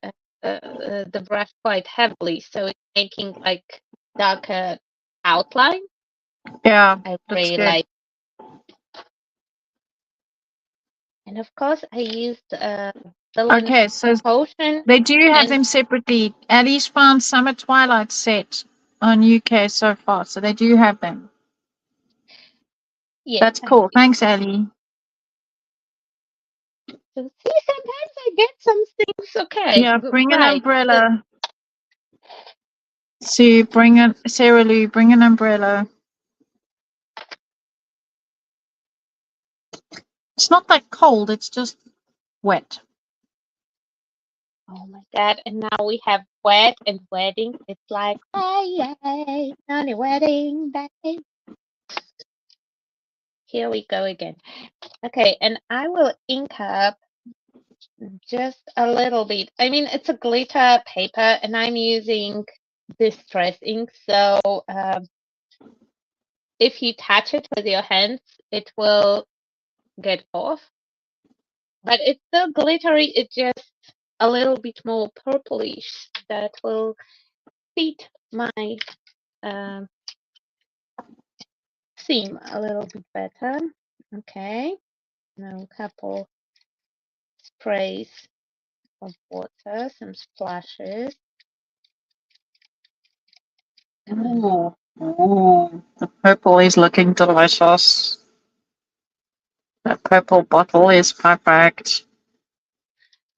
brush quite heavily, so it's making like darker outline. Yeah, I that's really good. like. And of course, I used Okay, so potion. they do have And them separately. Ali's found Summer Twilight set on UK so far, so they do have them. yeah, That's cool. Thanks, Ali. so see, sometimes I get some things okay. Yeah, bring an Right. umbrella. Sue, Sarah Lou, bring an umbrella. It's not that cold, it's just wet. Oh my god! And now we have wed and wedding. It's like, yay, only wedding day. Here we go again. Okay, and I will ink up just a little bit. I mean, it's a glitter paper, and I'm using distress ink. So if you touch it with your hands, it will get off. But it's still glittery. It's just a little bit more purplish. That will fit my um, theme a little bit better. Okay, now a couple sprays of water, some splashes. Ooh, ooh, the purple is looking delicious. The purple bottle is perfect.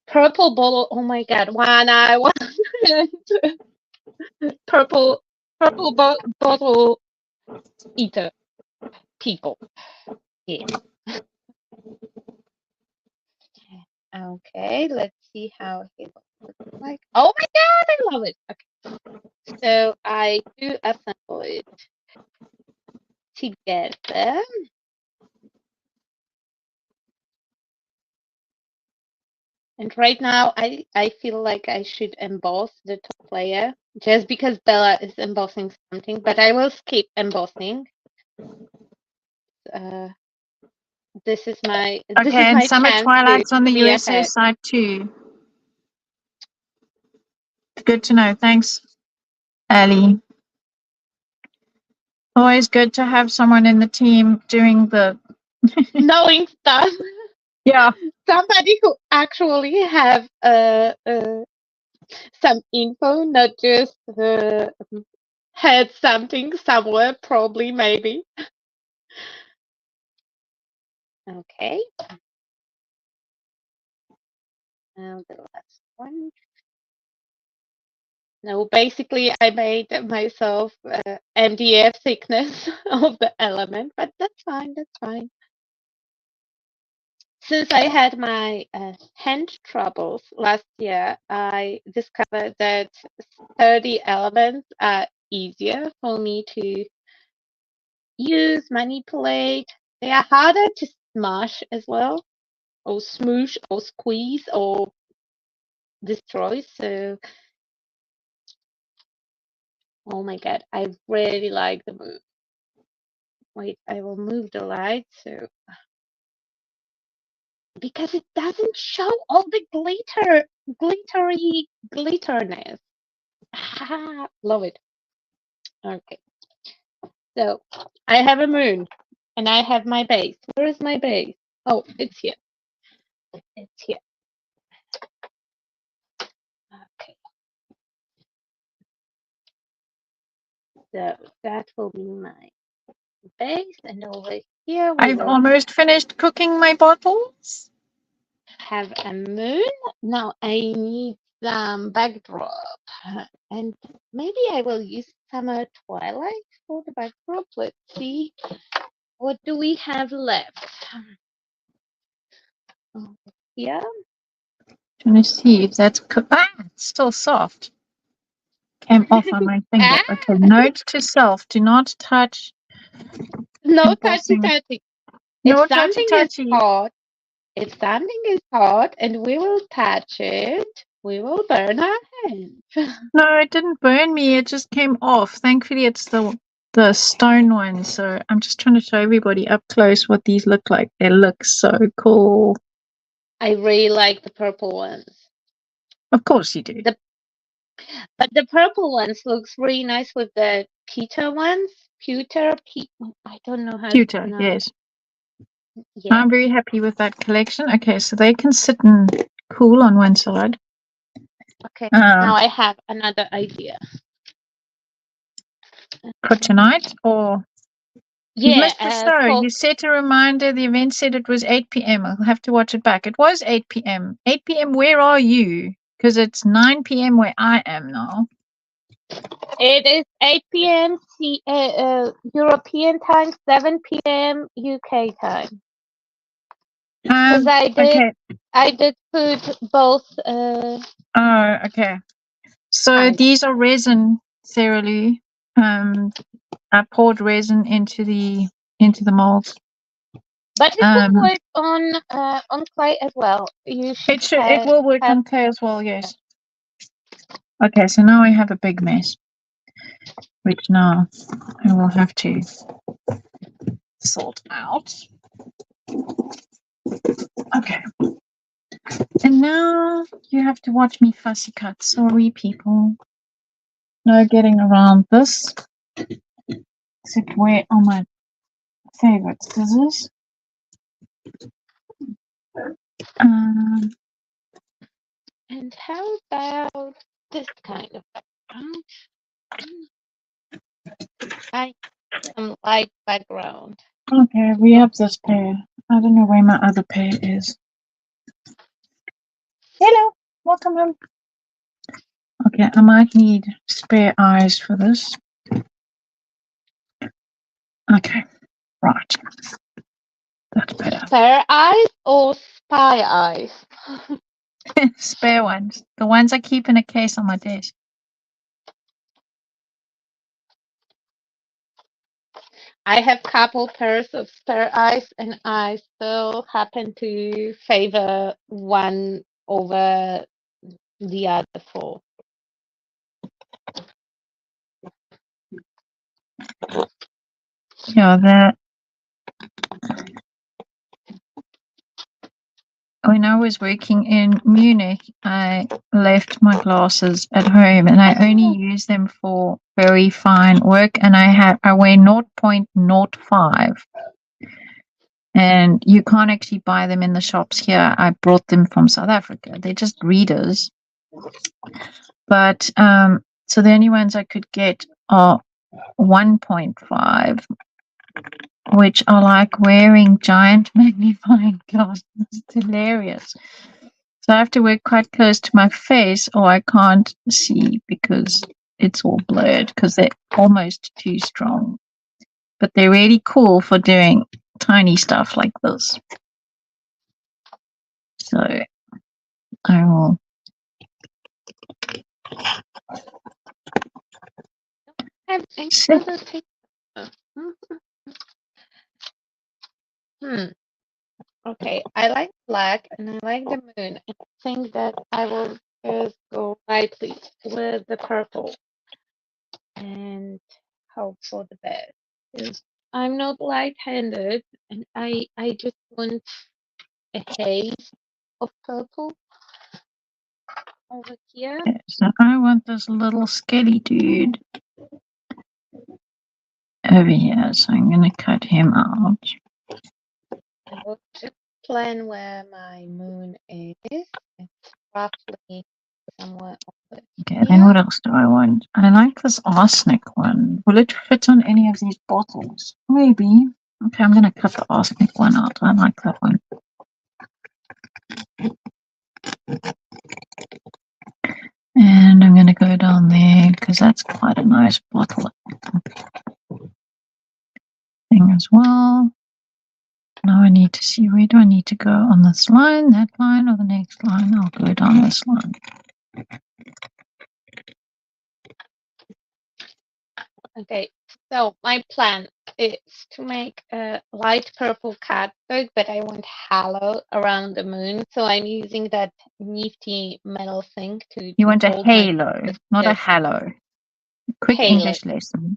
Purple bottle. Oh my god! When I want purple bottle eater people. Yeah. Okay, let's see how he looks like. Oh my god, I love it. Okay, so I do assemble it together. And right now, I feel like I should emboss the top layer just because Bella is embossing something, but I will skip embossing. Uh, this is my Okay, and Summer chance to Twilight's on the be USA ahead. side too. Good to know. Thanks, Ali. Always good to have someone in the team doing the. Knowing stuff, Yeah. somebody who actually have some info, not just had something somewhere, probably, maybe. Okay. Now the last one. No, basically, I made myself MDF thickness of the element, but that's fine. That's fine. Since I had my hand troubles last year, I discovered that sturdy elements are easier for me to use, manipulate. They are harder to smash as well, or smoosh, or squeeze, or destroy. So, oh my god, I really like the move. Wait, I will move the light so because it doesn't show all the glittery glitterness. Ah, love it. Okay. So I have a moon and I have my base. Where is my base? Oh, it's here. It's here. Okay. So that will be my base, and over here we I've will almost finished cooking my bottles. have a moon. Now I need some backdrop, and maybe I will use Summer Twilight for the backdrop. Let's see, what do we have left? Over here. Trying to see if that's it's still soft. Came off on my finger. Ah, Okay, note to self: do not touch no touchy embossing. touchy. If No touchy something is touchy. hot, if something is hot and we will touch it, we will burn our hands. No, it didn't burn me. It just came off. Thankfully, it's the stone one. So I'm just trying to show everybody up close what these look like. They look so cool. I really like the purple ones. Of course you do. But the purple ones looks really nice with the Peter ones. I don't know how to Pewter, pronounce. yes. Yeah. I'm very happy with that collection. Okay, so they can sit and cool on one side. Okay. Now I have another idea. For tonight, or you've Yeah. missed the show. You set a reminder. The event said it was 8 p.m. I'll have to watch it back. It was 8 p.m. 8 p.m. Where are you? Because it's 9 p.m. where I am now. It is 8 p.m. European time, 7 p.m. UK time. Because I did put both. Oh, okay. So Times. these are resin, Sarah Lou. I poured resin into the molds. But it can work on clay as well. It will work on clay as well, yes. Okay, so now I have a big mess, which now I will have to sort out. Okay. And now you have to watch me fussy cut. Sorry, people. No getting around this. Except where are my favorite scissors? And how about this kind of background? I some light background. Okay, we have this pair. I don't know where my other pair is. Hello, welcome home. Okay, I might need spare eyes for this. Okay, right. That's better. Spare eyes or spy eyes? Spare ones. The ones I keep in a case on my desk. I have couple pairs of spare eyes, and I still happen to favor one over the other four. Yeah, when I was working in Munich, I left my glasses at home and I only use them for very fine work, and I weigh 0.05. And you can't actually buy them in the shops here. I brought them from South Africa. They're just readers. But so the only ones I could get are 1.5, which are like wearing giant magnifying glasses. It's hilarious. So I have to work quite close to my face or I can't see because it's all blurred because they're almost too strong. But they're really cool for doing tiny stuff like this. So I will. Have another picture. Okay, I like black and I like the moon. I think that I will just go lightly with the purple and hope for the best. 'Cause I'm not light-handed and I just want a haze of purple over here. So I want this little skelly dude. over here. So I'm going to cut him out. I will just plan where my moon is. It's roughly somewhere over Okay, then here. what else do I want? I like this arsenic one. Will it fit on any of these bottles? Maybe. Okay, I'm going to cut the arsenic one out. I like that one. And I'm going to go down there because that's quite a nice bottle thing as well. Now I need to see, where do I need to go? On this line, that line, or the next line? I'll go down this line. Okay, so my plan is to make a light purple cardstock, but I want halo around the moon, so I'm using that nifty metal thing to You want a hold my halo, not a halo. Quick halo. English lesson.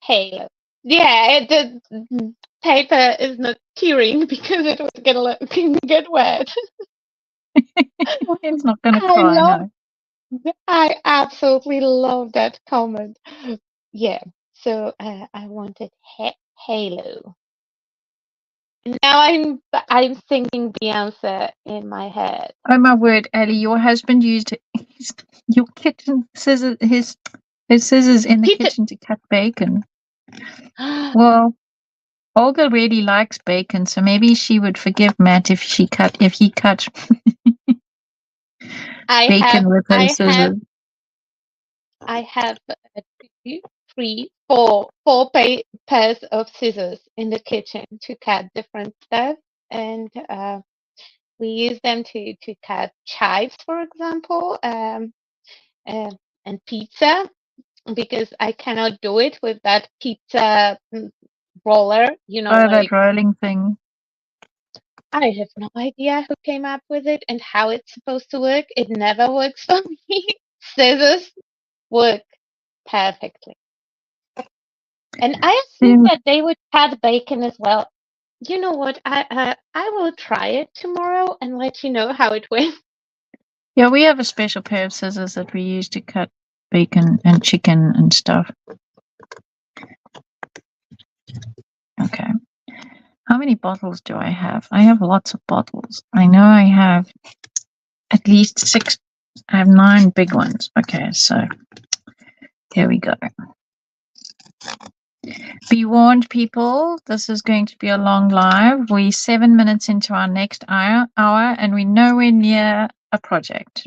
Halo. Yeah, the paper is not tearing because it was gonna get wet. It's not going to I cry, love, no. I absolutely love that comment. Yeah, so I wanted Halo. Now I'm thinking Beyonce in my head. Oh my word, Ellie, your husband used your kitchen scissors, his scissors in the kitchen to cut bacon. Well, Olga really likes bacon, so maybe she would forgive Matt if he cut bacon with her scissors. I have 2, 3, 4 pairs of scissors in the kitchen to cut different stuff, and we use them to cut chives, for example, and pizza, because I cannot do it with that pizza roller. Oh, Like, that rolling thing. I have no idea who came up with it and how it's supposed to work. It never works for me. Scissors work perfectly. And I assume that they would cut bacon as well. You know what? I will try it tomorrow and let you know how it went. Yeah, we have a special pair of scissors that we use to cut bacon and chicken and stuff. Okay. How many bottles do I have? I have lots of bottles. I know I have at least 6. I have 9 big ones. Okay, so here we go. Be warned, people, this is going to be a long live. We're 7 minutes into our next hour and we're nowhere near a project.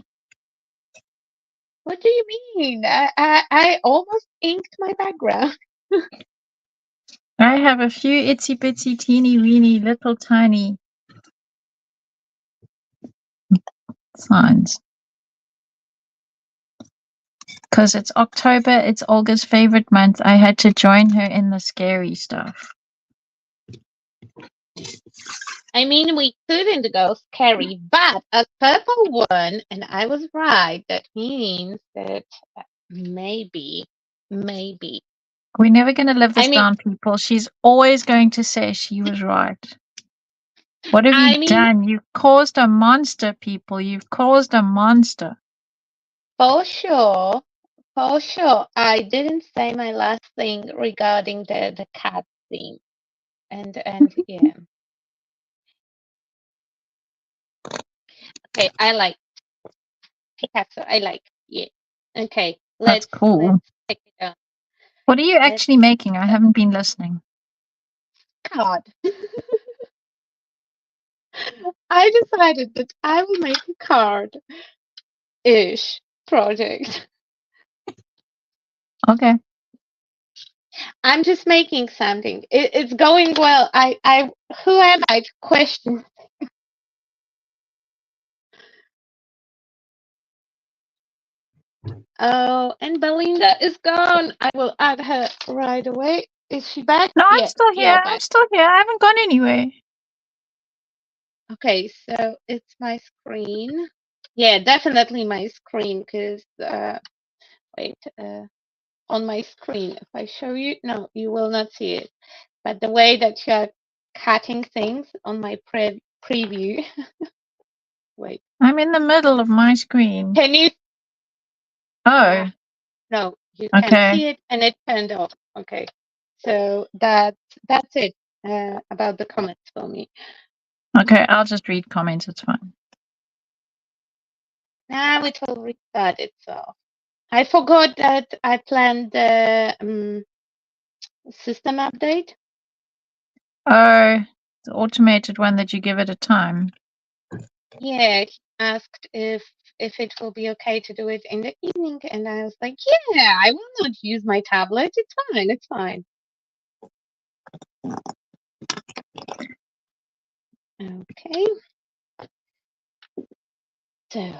What do you mean? I almost inked my background. I have a few itsy bitsy teeny weeny little tiny signs. Because it's October, it's Olga's favorite month. I had to join her in the scary stuff. I mean, we couldn't go scary, but a purple one, and I was right. That means that maybe. We're never going to live this down, people. She's always going to say she was right. What have you done? You've caused a monster, people. You've caused a monster. For sure. For sure. I didn't say my last thing regarding the cat thing. And yeah. Okay, I like Picasso. I like. Yeah. Okay. That's cool. Let's check it out. What are you actually making? I haven't been listening. God. I decided that I will make a card-ish project. Okay. I'm just making something. It's going well. Who am I to question? Oh, and Belinda is gone. I will add her right away. Is she back? No, I'm Yeah, still here. you're I'm back. still here. I haven't gone anywhere. Okay, so it's my screen. Yeah, definitely my screen, because wait, on my screen, if I show you, no, you will not see it. But the way that you're cutting things on my preview. Wait. I'm in the middle of my screen. Can you? Oh. No, you can see it and it turned off. Okay. So that's it about the comments for me. Okay, I'll just read comments. It's fine. Now it will restart itself. I forgot that I planned the system update. Oh, the automated one that you give it a time. Yeah, he asked if it will be okay to do it in the evening, and I was like, yeah, I will not use my tablet. It's fine. It's fine. Okay. So.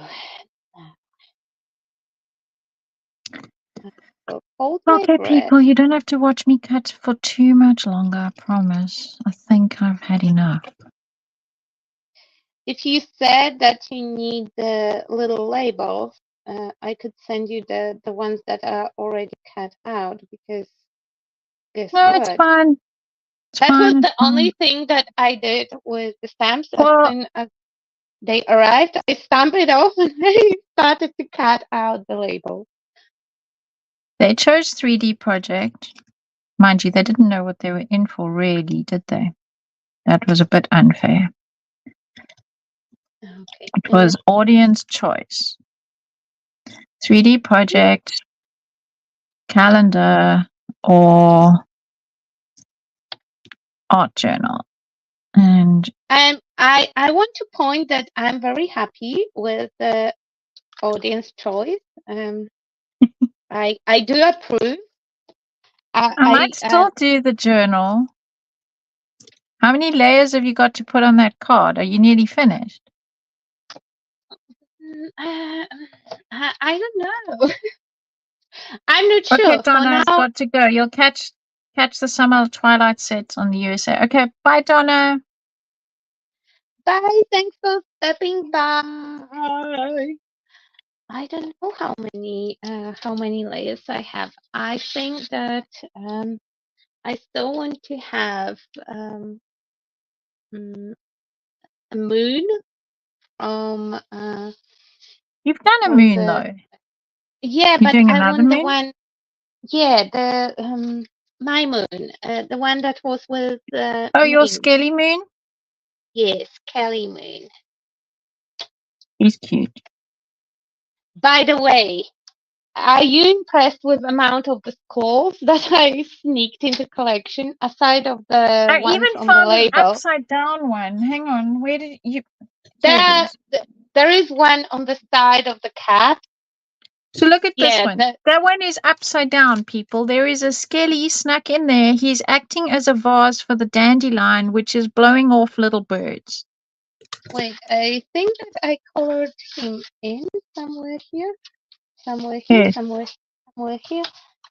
Hold my Okay, breath. people, you don't have to watch me cut for too much longer, I promise. I think I've had enough. If you said that you need the little labels, I could send you the ones that are already cut out, because guess No, what? it's fine. It's That was fine. the It's fine. only thing that I did with the stamps. As Well, soon as they arrived, I stamped it off and I started to cut out the label. they chose 3D Project. Mind you, they didn't know what they were in for, really, did they? That was a bit unfair. Okay. It was audience choice. 3D Project, calendar, or art journal. And I want to point that I'm very happy with the audience choice. I do approve. I might still do the journal. How many layers have you got to put on that card? Are you nearly finished? I don't know. I'm not sure. Okay, For Donna's now, got to go. You'll catch the summer twilight sets on the USA. Okay, bye, Donna. bye. Thanks for stepping by. I don't know how many layers I have. I think that I still want to have a moon You've done a on moon, the though. yeah, You're but doing I another want the moon? one. Yeah, the my moon, the one that was with Oh, your Ming. skelly moon? Yes, Kelly moon. He's cute. By the way, are you impressed with the amount of the skulls that I sneaked into collection, aside of the I ones even on the found an label? upside down one. Hang on. Where did you? Here it There, is. there is one on the side of the cat. So look at this Yeah, one. That one is upside down, people. There is a skelly snuck in there. He's acting as a vase for the dandelion, which is blowing off little birds. wait, I think that I colored him in somewhere here, somewhere here, Yes. somewhere here.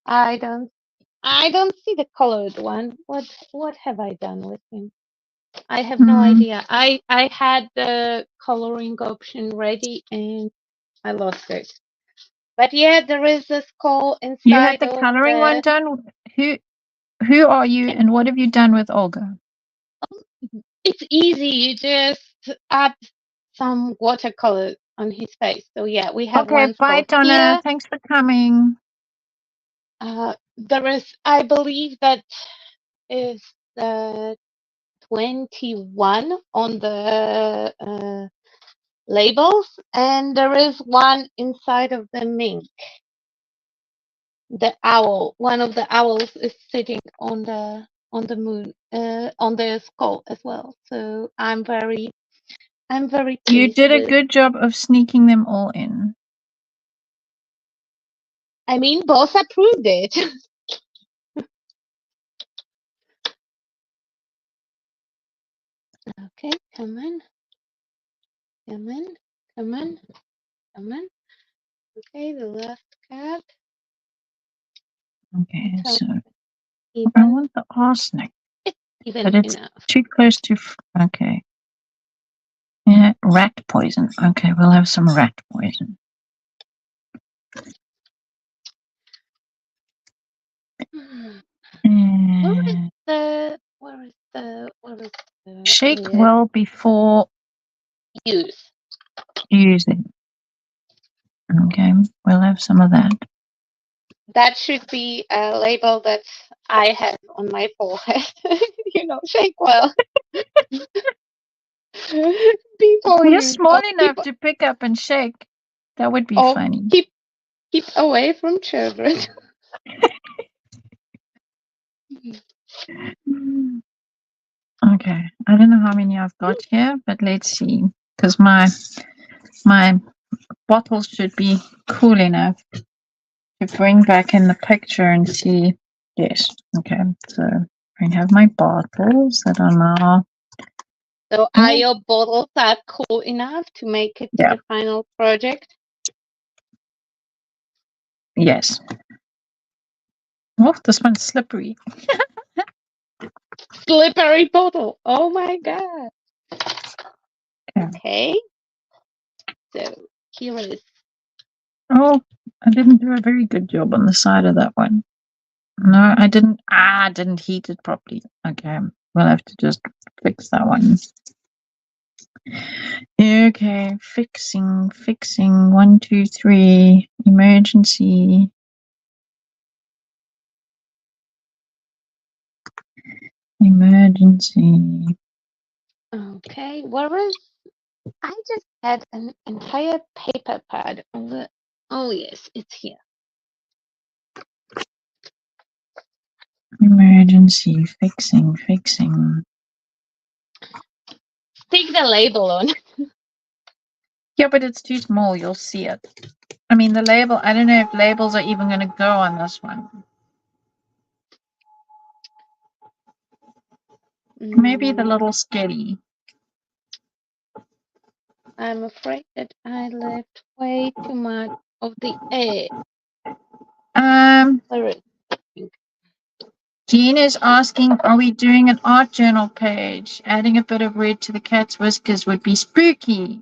I don't see the colored one. What have I done with him? I have no idea. I had the coloring option ready and I lost it. But yeah, there is a skull You had inside the of coloring one the. done. Who are you, and what have you done with Olga? It's easy. You just add some watercolor on his face. So yeah, we have Okay, one bye, skull Donna. here. Thanks for coming. There is, I believe, that is the 21 on the labels, and there is one inside of the mink. The owl, one of the owls is sitting on the moon, on the skull as well. So I'm very You pleased did a with. good job of sneaking them all in. I mean, boss approved it. Okay, come on, come on, come on, come on. Okay, the last cat. Okay, so I Even, want the arsenic, even but it's enough. too close to. Okay. Yeah, rat poison. Okay, we'll have some rat poison. Where is the Shake well before use? using. Okay, we'll have some of that. That should be a label that I have on my forehead. Shake well. Before You're you small oh, enough to pick up and shake. That would be oh, funny. keep away from children. Okay, I don't know how many I've got here, but let's see. Because my bottles should be cool enough to bring back in the picture and see. Yes. Okay. So I have my bottles that are now. So are your bottles are cool enough to make it to Yeah. the final project? Yes. Oh, this one's slippery. Slippery bottle. Oh my god. Okay. Okay. So here is. Oh, I didn't do a very good job on the side of that one. No, I didn't. I didn't heat it properly. Okay, we'll have to just fix that one. Okay, fixing. 1, 2, 3. Emergency. Okay. Whereas I just had an entire paper pad over. Oh yes, it's here. Emergency. Fixing. Stick the label on. Yeah, but it's too small. You'll see it. I mean, the label. I don't know if labels are even going to go on this one. Maybe the little sketty. I'm afraid that I left way too much of the air. Jean is asking, are we doing an art journal page? Adding a bit of red to the cat's whiskers would be spooky.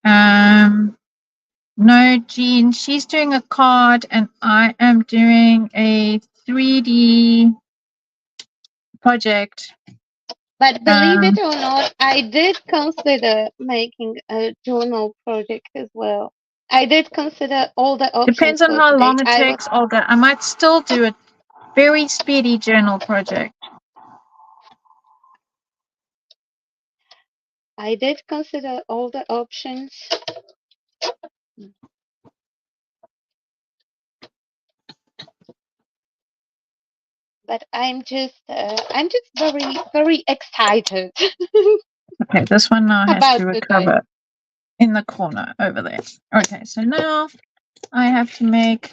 No, Jean, she's doing a card and I am doing a 3D project. But believe it or not, I did consider making a journal project as well. I did consider all the options. Depends on how long it takes, Olga. I might still do a very speedy journal project. I did consider all the options. But I'm just very, very excited. Okay, this one now has about to the recover in the corner over there. Okay, so now I have to make.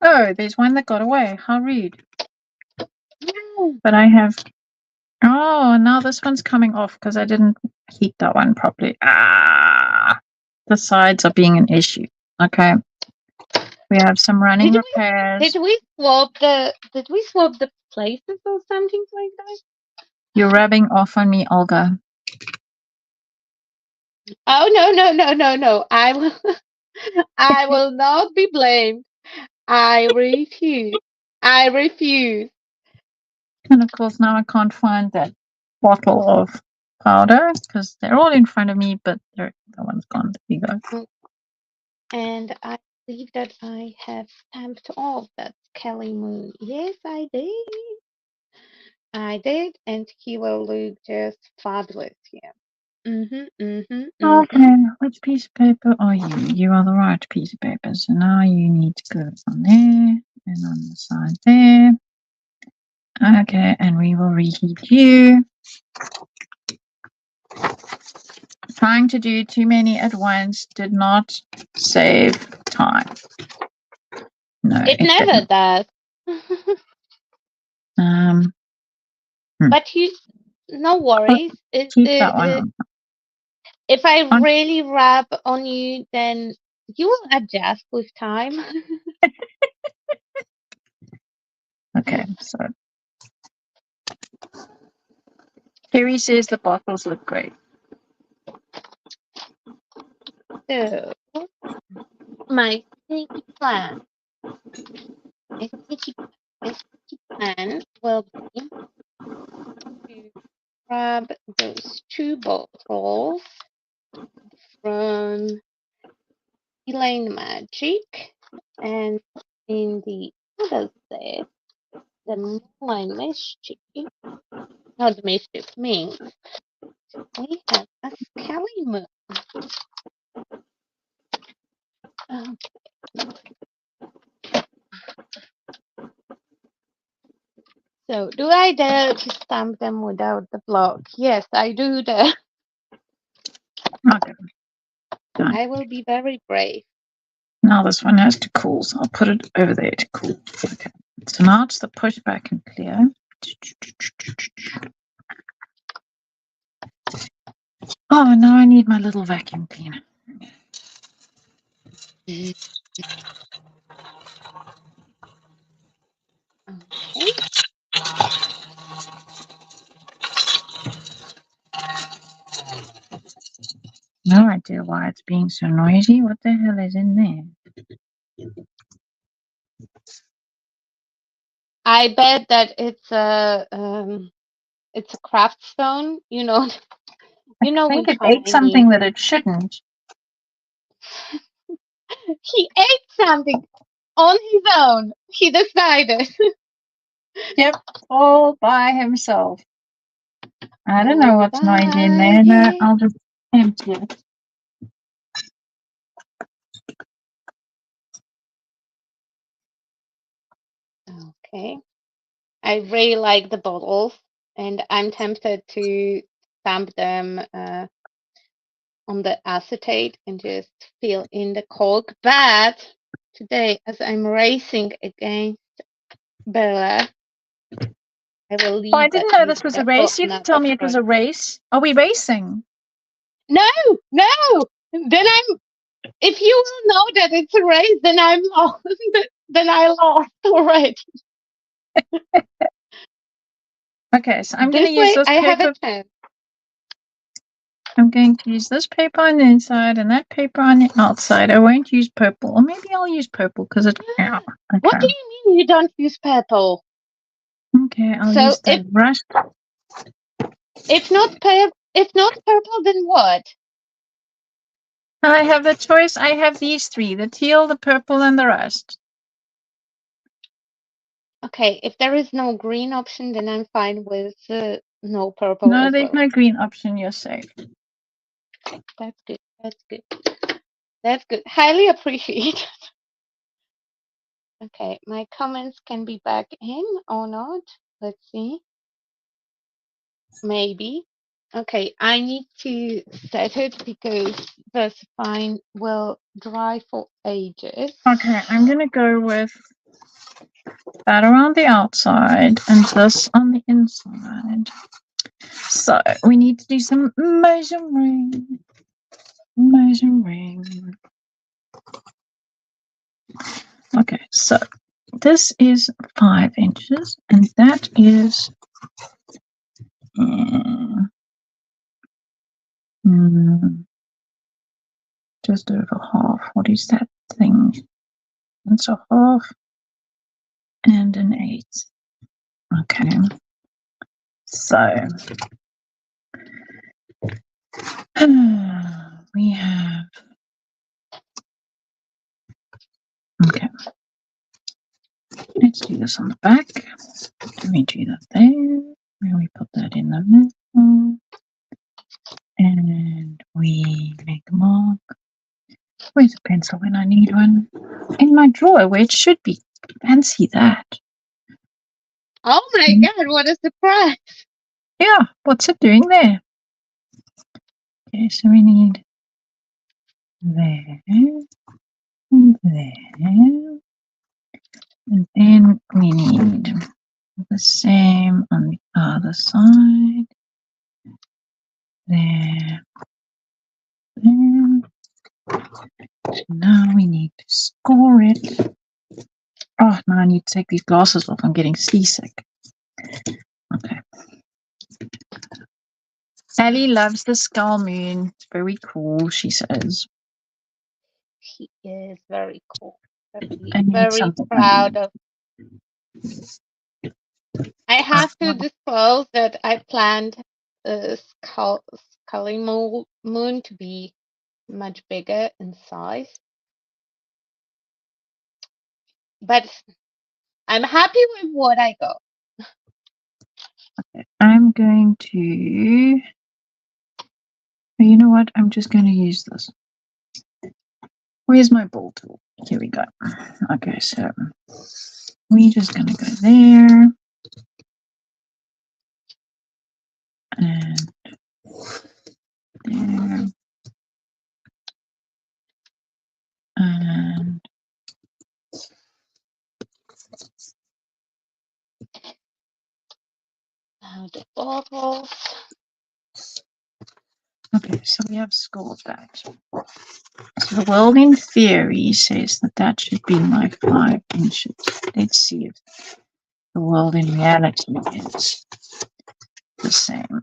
Oh, there's one that got away. How rude. But I have. Oh, now this one's coming off because I didn't heat that one properly. The sides are being an issue. Okay. We have some running repairs. Did we swap the places or something like that? You're rubbing off on me, Olga. Oh no. I will not be blamed. I refuse. And of course now I can't find that bottle of powder because they're all in front of me, but that one's gone. There you go. And I believe that I have stamped off that Kelly Moon. Yes, I did, and he will look just fabulous here. Okay, which piece of paper are you? You are the right piece of paper. So now you need to go on there and on the side there. Okay, and we will reheat you. Trying to do too many at once did not save time. No, it never does. But no worries. Keep that one on. If I really rub on you, then you will adjust with time. Okay, so Kerry says the bottles look great. So, my sneaky plan will be to grab those two bottles from Elaine Magic and in the Wendesday, the nine mischief, not mischief means we have a Skelly moon. So, do I dare to stamp them without the block? Yes, I do dare. Okay. Done. I will be very brave. Now this one has to cool, so I'll put it over there to cool. Okay. So now it's the push back and clear. Oh, now I need my little vacuum cleaner. Okay. No idea why it's being so noisy. What the hell is in there? I bet that it's a craft stone. You know, you know I think which it one ate I mean. something that it shouldn't. He ate something on his own. He decided. Yep, all by himself. I don't know All what's noisy in by there. No, him. I'll just empty it. Okay. I really like the bottles, and I'm tempted to stamp them on the acetate and just fill in the cork. But today, as I'm racing against Bella, I will Oh, I leave that didn't know to this was a the oh, race. You no, didn't tell that's me it was right. a race. Are we racing? No, no. Then I'm. If you will know that it's a race, then I'm lost. Then I lost already. Okay, so I'm going to This use way, this I have a paper. chance. I'm going to use this paper on the inside and that paper on the outside. I won't use purple, or maybe I'll use purple because it. Yeah, What do okay. you mean you don't use purple? Okay, I'll So use the rust. if not purple, then what? I have the choice. I have these three: the teal, the purple, and the rust. Okay, if there is no green option, then I'm fine with no purple No, as there's well. no green option. You're safe. That's good. That's good. That's good. Highly appreciated. Okay, my comments can be back in or not. Let's see. Maybe. Okay, I need to set it because the spine will dry for ages. Okay, I'm gonna go with that around the outside and this on the inside. So we need to do some measuring. Measuring. Okay, so this is 5 inches, and that is just over half. What is that thing? It's a half and an eighth. Okay, so we have. Okay, let's do this on the back. Let me do that there. And we put that in the middle. And we make a mark. Where's a pencil when I need one? In my drawer where it should be. Fancy that. Oh my God, what a surprise! Yeah, what's it doing there? Okay, so we need there and there. And then we need the same on the other side. There. There. So now we need to score it. Oh, now I need to take these glasses off. I'm getting seasick. Okay. Sally loves the skull moon. It's very cool, she says. He is very cool. I need Very something proud underneath. of. I have to disclose that I planned Scully Moon to be much bigger in size. but I'm happy with what I got. I'm going to. You know what? I'm just going to use this. Where's my ball tool? Here we go. Okay, so we're just going to go there. And there. And Now the bubbles. okay, so we have scored that. So the world in theory says that that should be my 5 inches. Let's see if the world in reality is the same.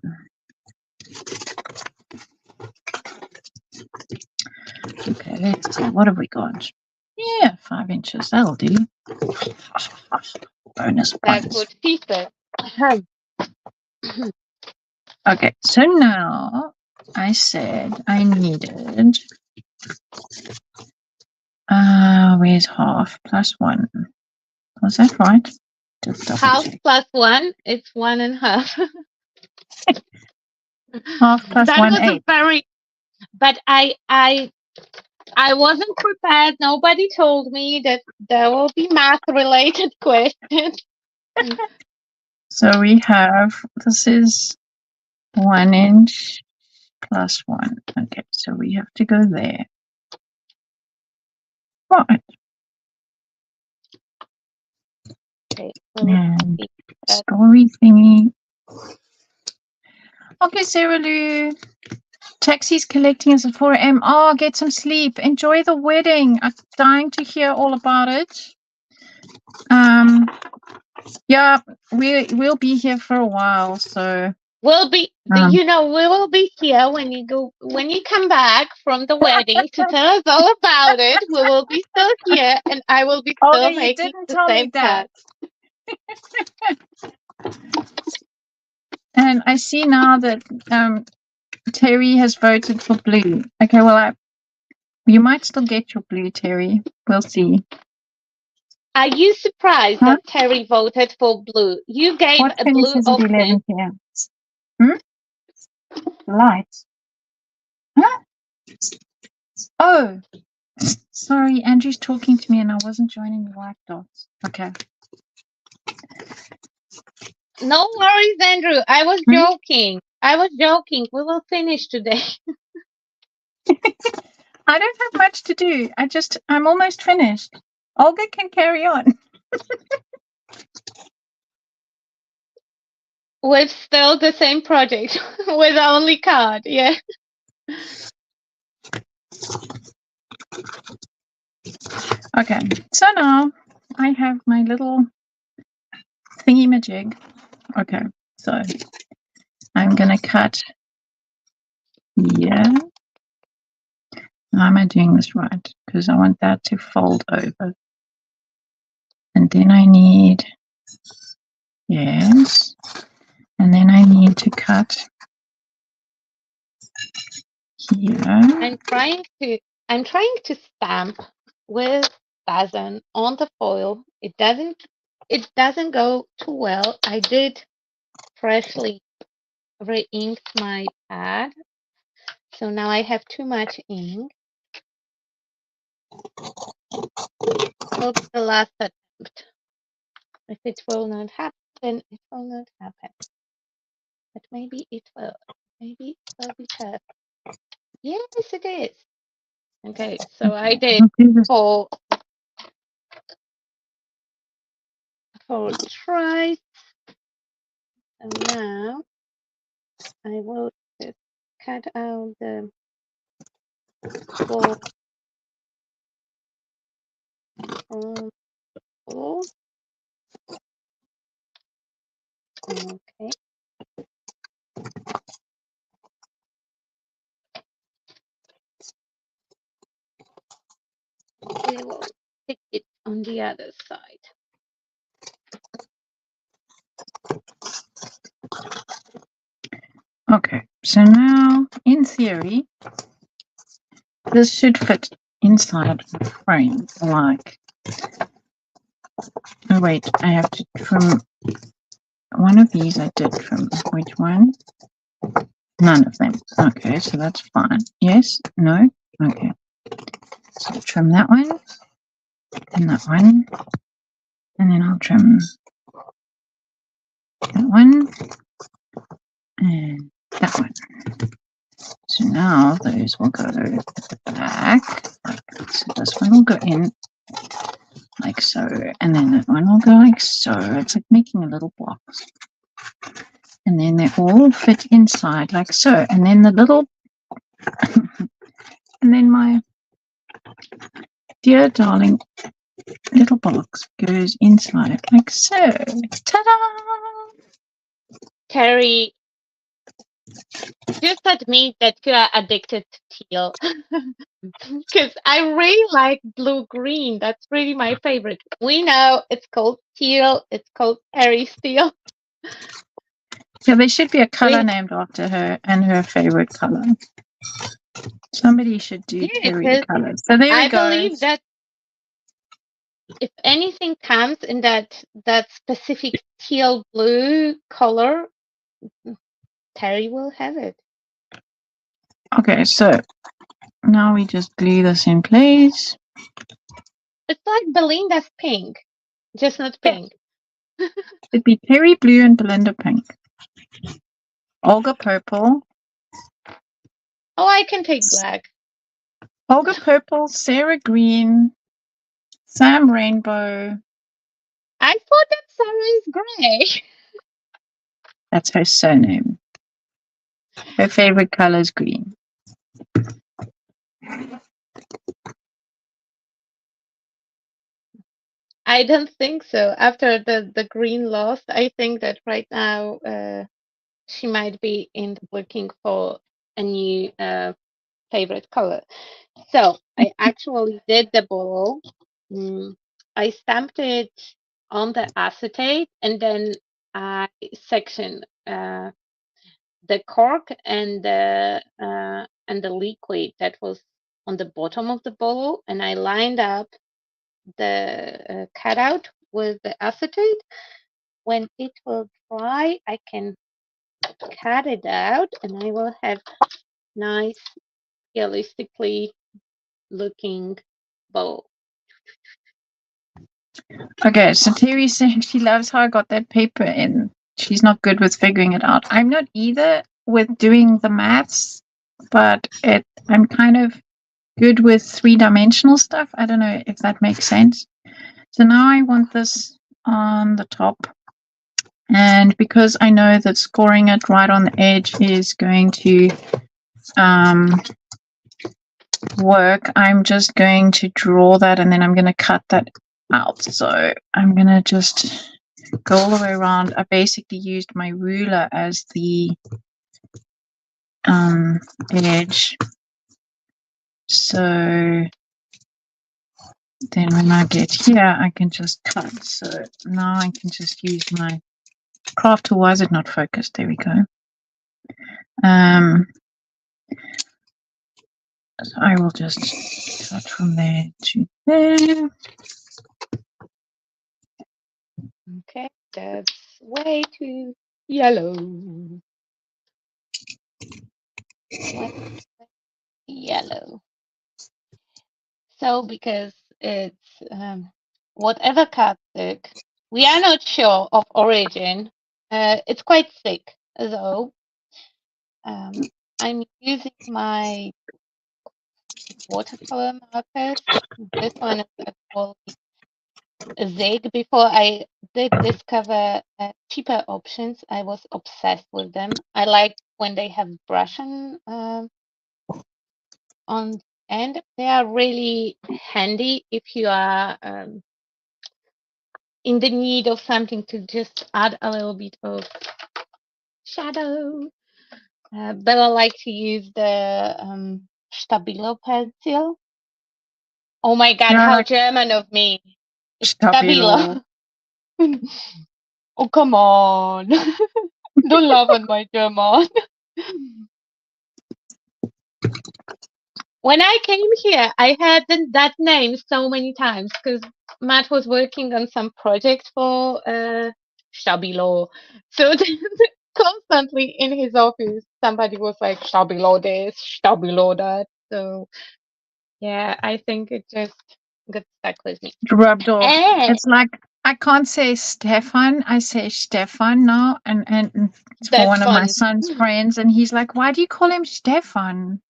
Okay, let's see. What have we got? Yeah, 5 inches. That'll do. Bonus That's points. what she said. Okay, so now I said I needed. Where's half plus 1? Was that right? Just double Half check. plus 1, it's 1 and half. Half plus That 1, was 8. a very, but I wasn't prepared. Nobody told me that there will be math related questions. So we have, this is 1 inch plus 1. Okay, so we have to go there. Right. Okay, And story thingy. Okay, Sarah Lou. Taxi's collecting us at 4 a.m. Oh, get some sleep. Enjoy the wedding. I'm dying to hear all about it. Yeah, we'll be here for a while, so we'll be, we will be here when you come back from the wedding to tell us all about it. We will be still here, and I will be still Olga, you making didn't the tell me same that. cut. And I see now that Terry has voted for blue. Okay, well, you might still get your blue, Terry. We'll see. Are you surprised that Terry voted for blue? You gave What a blue finishes at option. 11 p.m.? Lights. Huh? Oh, sorry. Andrew's talking to me and I wasn't joining the white dots. Okay. No worries, Andrew. I was joking. We will finish today. I don't have much to do. I'm almost finished. Olga can carry on. With still the same project, with only card, yeah. Okay, so now I have my little thingy-majig. Okay, so I'm going to cut here. How am I doing this right? Because I want that to fold over. And then I need, yes, and then I need to cut here. I'm trying to stamp with Bazan on the foil. It doesn't go too well. I did freshly re-ink my pad, so now I have too much ink. Will be the last attempt. If it will not happen, then it will not happen. But maybe it will. Maybe it will be perfect. Yes, it is. Okay, so I did four tries. And now I will just cut out the ball from the ball. Okay. We will stick it on the other side. Okay, so now in theory, this should fit inside the frame like Oh wait, I have to trim one of these. I did trim. Which one? None of them. Okay, so that's fine. Yes? No? Okay. So I'll trim that one and that one. And then I'll trim that one and that one. So now those will go at the back. So this one will go in like so. And then that one will go like so. It's like making a little box. And then they all fit inside like so. And then the little, and then my dear darling little box goes inside like so. Ta-da! Terry, just admit that you are addicted to teal. Because I really like blue-green. That's really my favorite. We know it's called teal. It's called Terry Teal. Yeah, there should be a color We- named after her and her favorite color. Somebody should do Yeah, Terry because colors. So there I we go. believe that if anything comes in that specific teal blue color, Terry will have it. Okay, so now we just glue this in place. It's like Belinda's pink, just not pink. It'd be Terry blue and Belinda pink. Olga purple. Oh, I can take black. Olga purple, Sarah green, Sam rainbow. I thought that Sarah is gray. That's her surname. Her favorite color is green. I don't think so. After the green lost, I think that right now she might be looking for a new favorite color. So I actually did the bottle. I stamped it on the acetate, and then I sectioned the cork and the liquid that was on the bottom of the bottle, and I lined up the cutout with the acetate. When it will dry, I can cut it out, and I will have nice, realistically looking bowl. Okay, so Terry saying she loves how I got that paper in. She's not good with figuring it out. I'm not either with doing the maths, but I'm kind of good with 3-dimensional stuff. I don't know if that makes sense. So now I want this on the top. And because I know that scoring it right on the edge is going to work, I'm just going to draw that and then I'm going to cut that out. So I'm going to just go all the way around. I basically used my ruler as the edge. So then when I get here, I can just cut. So now I can just use my craft tool. Why is it not focused? There we go. So I will just cut from there to there. Okay, that's way too yellow. Yellow. So because it's whatever cardstock, we are not sure of origin. It's quite thick, though. I'm using my watercolor markers. This one is actually Zig. Before I did discover cheaper options, I was obsessed with them. I like when they have brush on end. They are really handy if you are in the need of something to just add a little bit of shadow. Bella like to use the Stabilo pencil. Oh my God, Yeah, how like German of me. It's Stabilo. Stabilo. Oh, come on. Don't laugh at my German. When I came here, I had that name so many times because Matt was working on some project for Stabilo. So constantly in his office, somebody was like, Stabilo this, Stabilo that. So yeah, I think it just got stuck with me. Rubbed off. And It's like I can't say Stefan, I say Stefan now, and it's for that's one of my fun. son's friends, and he's like, "Why do you call him Stefan?"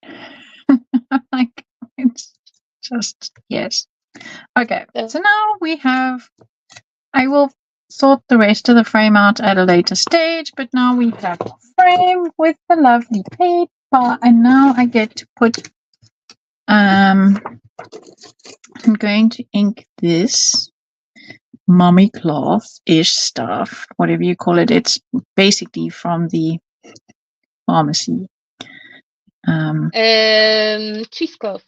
Like it's just yes. Okay, so now we have. I will sort the rest of the frame out at a later stage, but now we have a frame with the lovely paper, and now I get to put. I'm going to ink this mummy cloth-ish stuff, whatever you call it. It's basically from the pharmacy. Cheesecloth.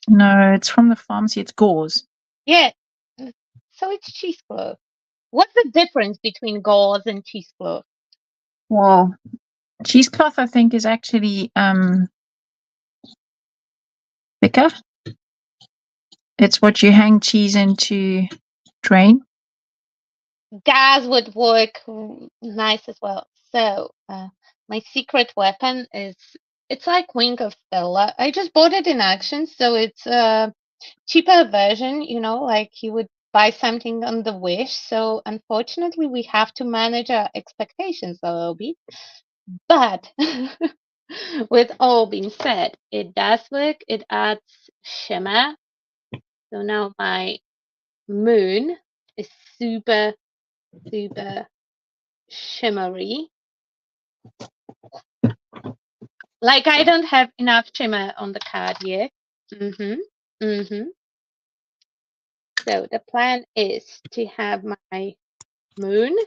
No, it's from the pharmacy. It's gauze. Yeah. So it's cheesecloth. What's the difference between gauze and cheesecloth? Well, cheesecloth, I think, is actually thicker. It's what you hang cheese into drain. That would work nice as well. So my secret weapon is it's like Wing of Stella. I just bought it in Action, so it's a cheaper version. You know, like you would buy something on the Wish. So unfortunately, we have to manage our expectations a little bit. But with all being said, it does work. It adds shimmer. So now my moon is super, super shimmery. Like I don't have enough shimmer on the card yet. So the plan is to have my moon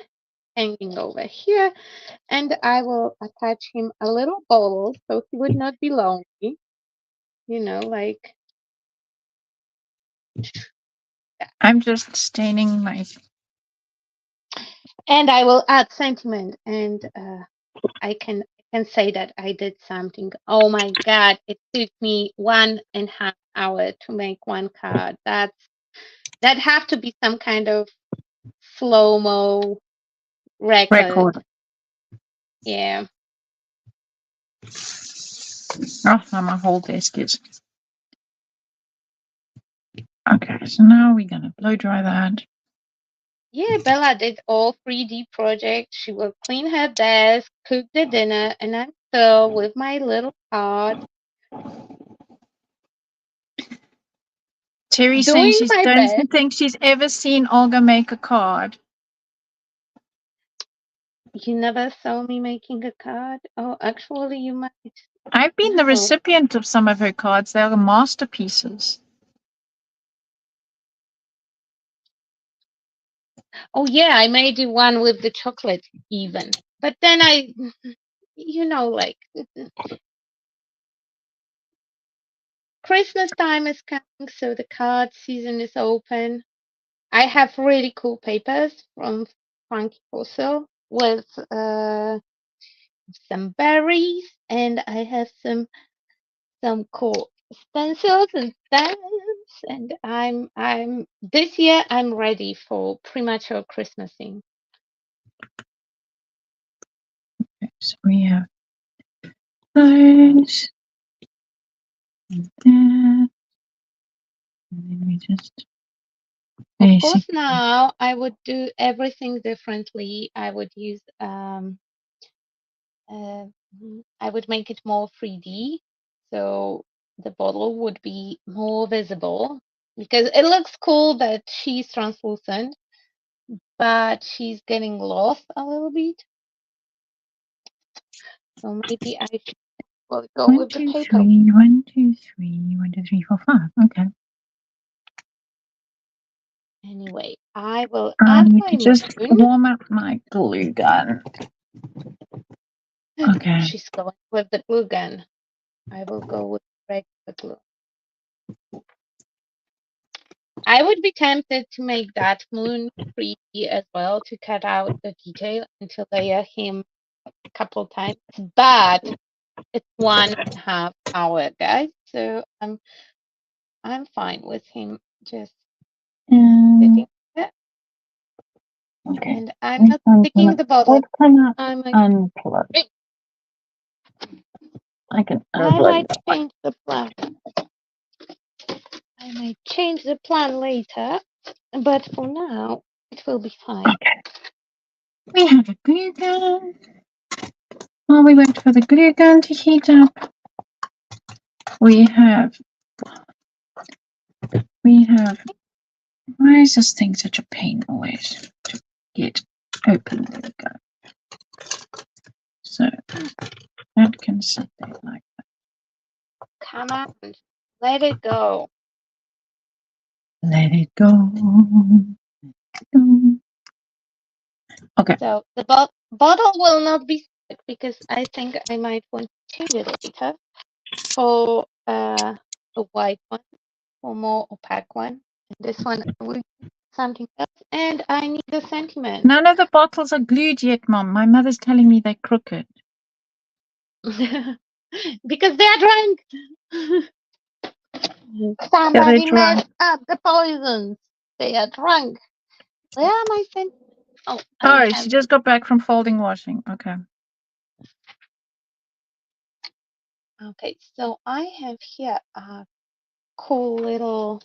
hanging over here, and I will attach him a little bottle so he would not be lonely. You know, like. I'm just staining my. And I will add sentiment, and I can say that I did something. Oh my God! It took me 1.5 hours to make one card. That have to be some kind of slow-mo record. Yeah. Oh, now my whole desk is. Okay, so now we're gonna blow dry that. Yeah, Bella did all 3D projects. She will clean her desk, cook the dinner, and I'm still with my little card. Terry's saying Doing she my best. doesn't think she's ever seen Olga make a card. You never saw me making a card? Oh, actually, you might. I've been the No. recipient of some of her cards. They are masterpieces. Oh, yeah, I made you one with the chocolate even. But then like Christmas time is coming, so the card season is open. I have really cool papers from Funky Fossil with some berries, and I have some cool stencils and stamps. And I'm this year I'm ready for premature Christmasing. Okay, so we have those and that, and then we just Of course, now I would do everything differently. I would use I would make it more 3D, so the bottle would be more visible because it looks cool that she's translucent, but she's getting lost a little bit. So maybe I will go with the paper. 1, 2, 3, 1, 2, 3, 4, 5. Okay. Anyway, I will I add need my to just moon. warm up my glue gun. Okay. She's going with the glue gun. I will go with regular glue. I would be tempted to make that moon 3D as well to cut out the detail and to layer him a couple times, but it's 1.5 hour, guys. So I'm fine with him just sitting there. Okay. And I'm not sticking the bottle. What can I I might, unplug? I can I unplug might that. change the plan. I might change the plan later, but for now, it will be fine. Okay. We have a glue gun. While we wait for the glue gun to heat up, we have. Why is this thing such a pain always to get open? There we go. So that can sit there like that. Come on, let it go. Let it go. Okay. So the bottle will not be stuck because I think I might want to change it later for a white one, for more opaque one. And this one will be something else. And I need a sentiment. None of the bottles are glued yet, Mom. My mother's telling me they're crooked. Because they are drunk. Somebody drunk. messed up the poisons. They are drunk. Where are my sentiments? Oh, Oh, she just got back from folding washing. Okay. Okay, so I have here a cool little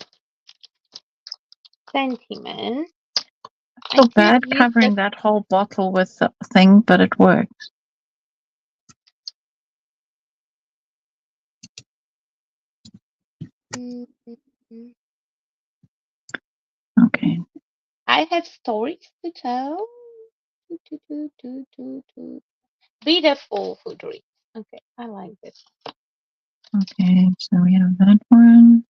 sentiment. So bad covering that whole bottle with the thing, but it works. Okay. I have stories to tell. Beautiful food drinks. Okay, I like this. Okay, so we have that one.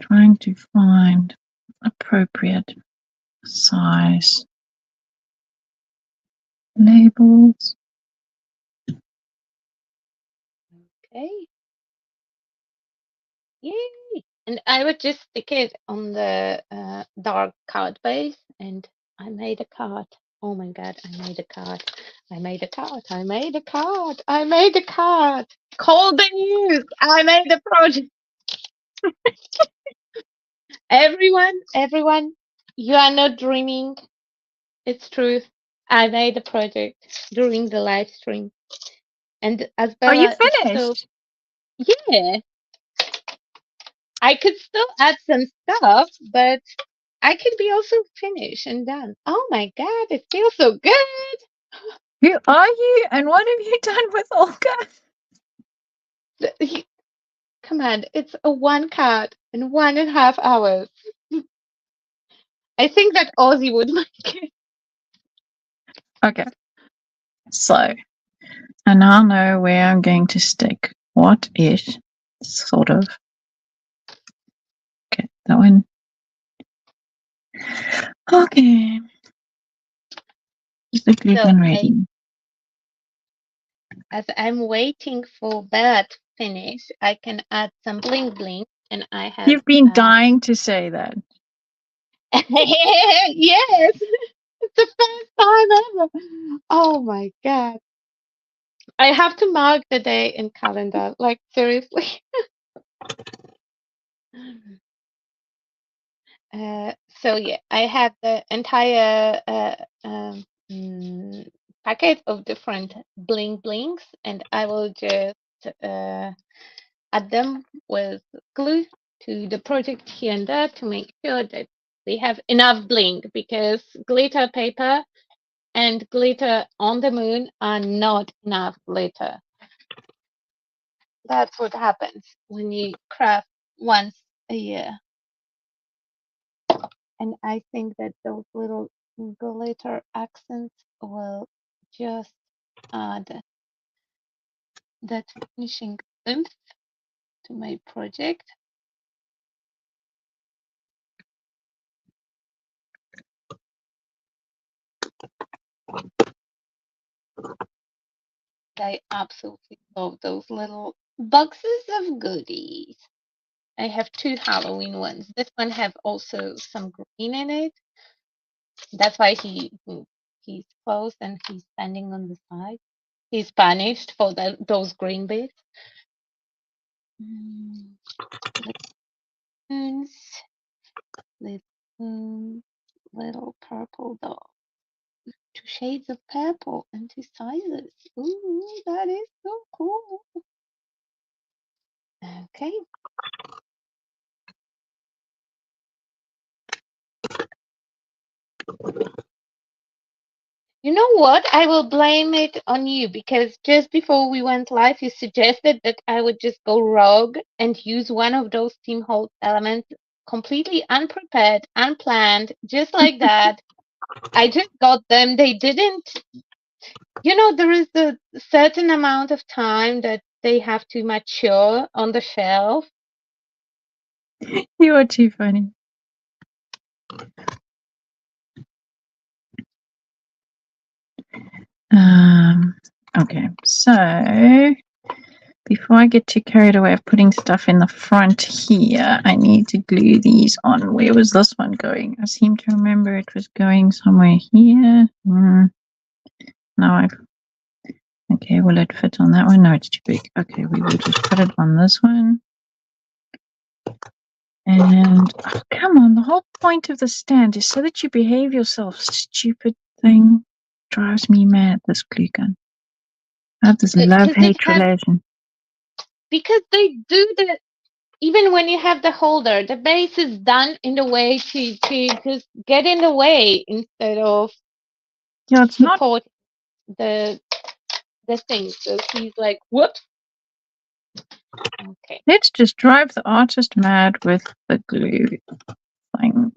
Trying to find appropriate size labels. Okay. Yay! And I would just stick it on the dark card base, and I made a card. Oh my god, I made a card. I made a card. I made a card. I made a card. Call the news. I made a project. Everyone, you are not dreaming. It's truth. I made a project during the live stream. And as Are you Bella is still, finished? yeah, I could still add some stuff, but I could be also finished and done. Oh my god, it feels so good. Who are you? And what have you done with Olga? Come on, it's a one card in 1.5 hours. I think that Ozzy would like it. Okay. So I now know where I'm going to stick what is sort of. Okay, that one. Okay. Is the glue gun ready? As I'm waiting for Bella to finish, I can add some bling bling, and I have. You've been dying to say that. Yes, it's the first time ever. Oh my god. I have to mark the day in calendar, like seriously. So yeah, I have the entire packet of different bling blings, and I will just add them with glue to the project here and there to make sure that we have enough bling, because glitter paper and glitter on the moon are not enough glitter. That's what happens when you craft once a year. And I think that those little glitter accents will just add that finishing oomph to my project. I absolutely love those little boxes of goodies. I have 2 Halloween ones. This one have also some green in it. That's why he's closed and he's standing on the side. He's punished for those green bits. Little purple dog. 2 shades of purple and 2 sizes. Ooh, that is so cool. Okay. You know what? I will blame it on you because just before we went live, you suggested that I would just go rogue and use one of those team hold elements completely unprepared, unplanned, just like that. I just got them. They didn't, there is a certain amount of time that they have to mature on the shelf. You are too funny. Okay, so before I get too carried away of putting stuff in the front here, I need to glue these on. Where was this one going? I seem to remember it was going somewhere here. Okay, will it fit on that one? No, it's too big. Okay, we will just put it on this one. And, oh, come on, the whole point of the stand is so that you behave yourself, stupid thing. Drives me mad, this glue gun. I have this love-hate relation. Because they do the, even when you have the holder, the base is done in the way to just get in the way instead of support the thing. So he's like, whoops. Okay. Let's just drive the artist mad with the glue thing.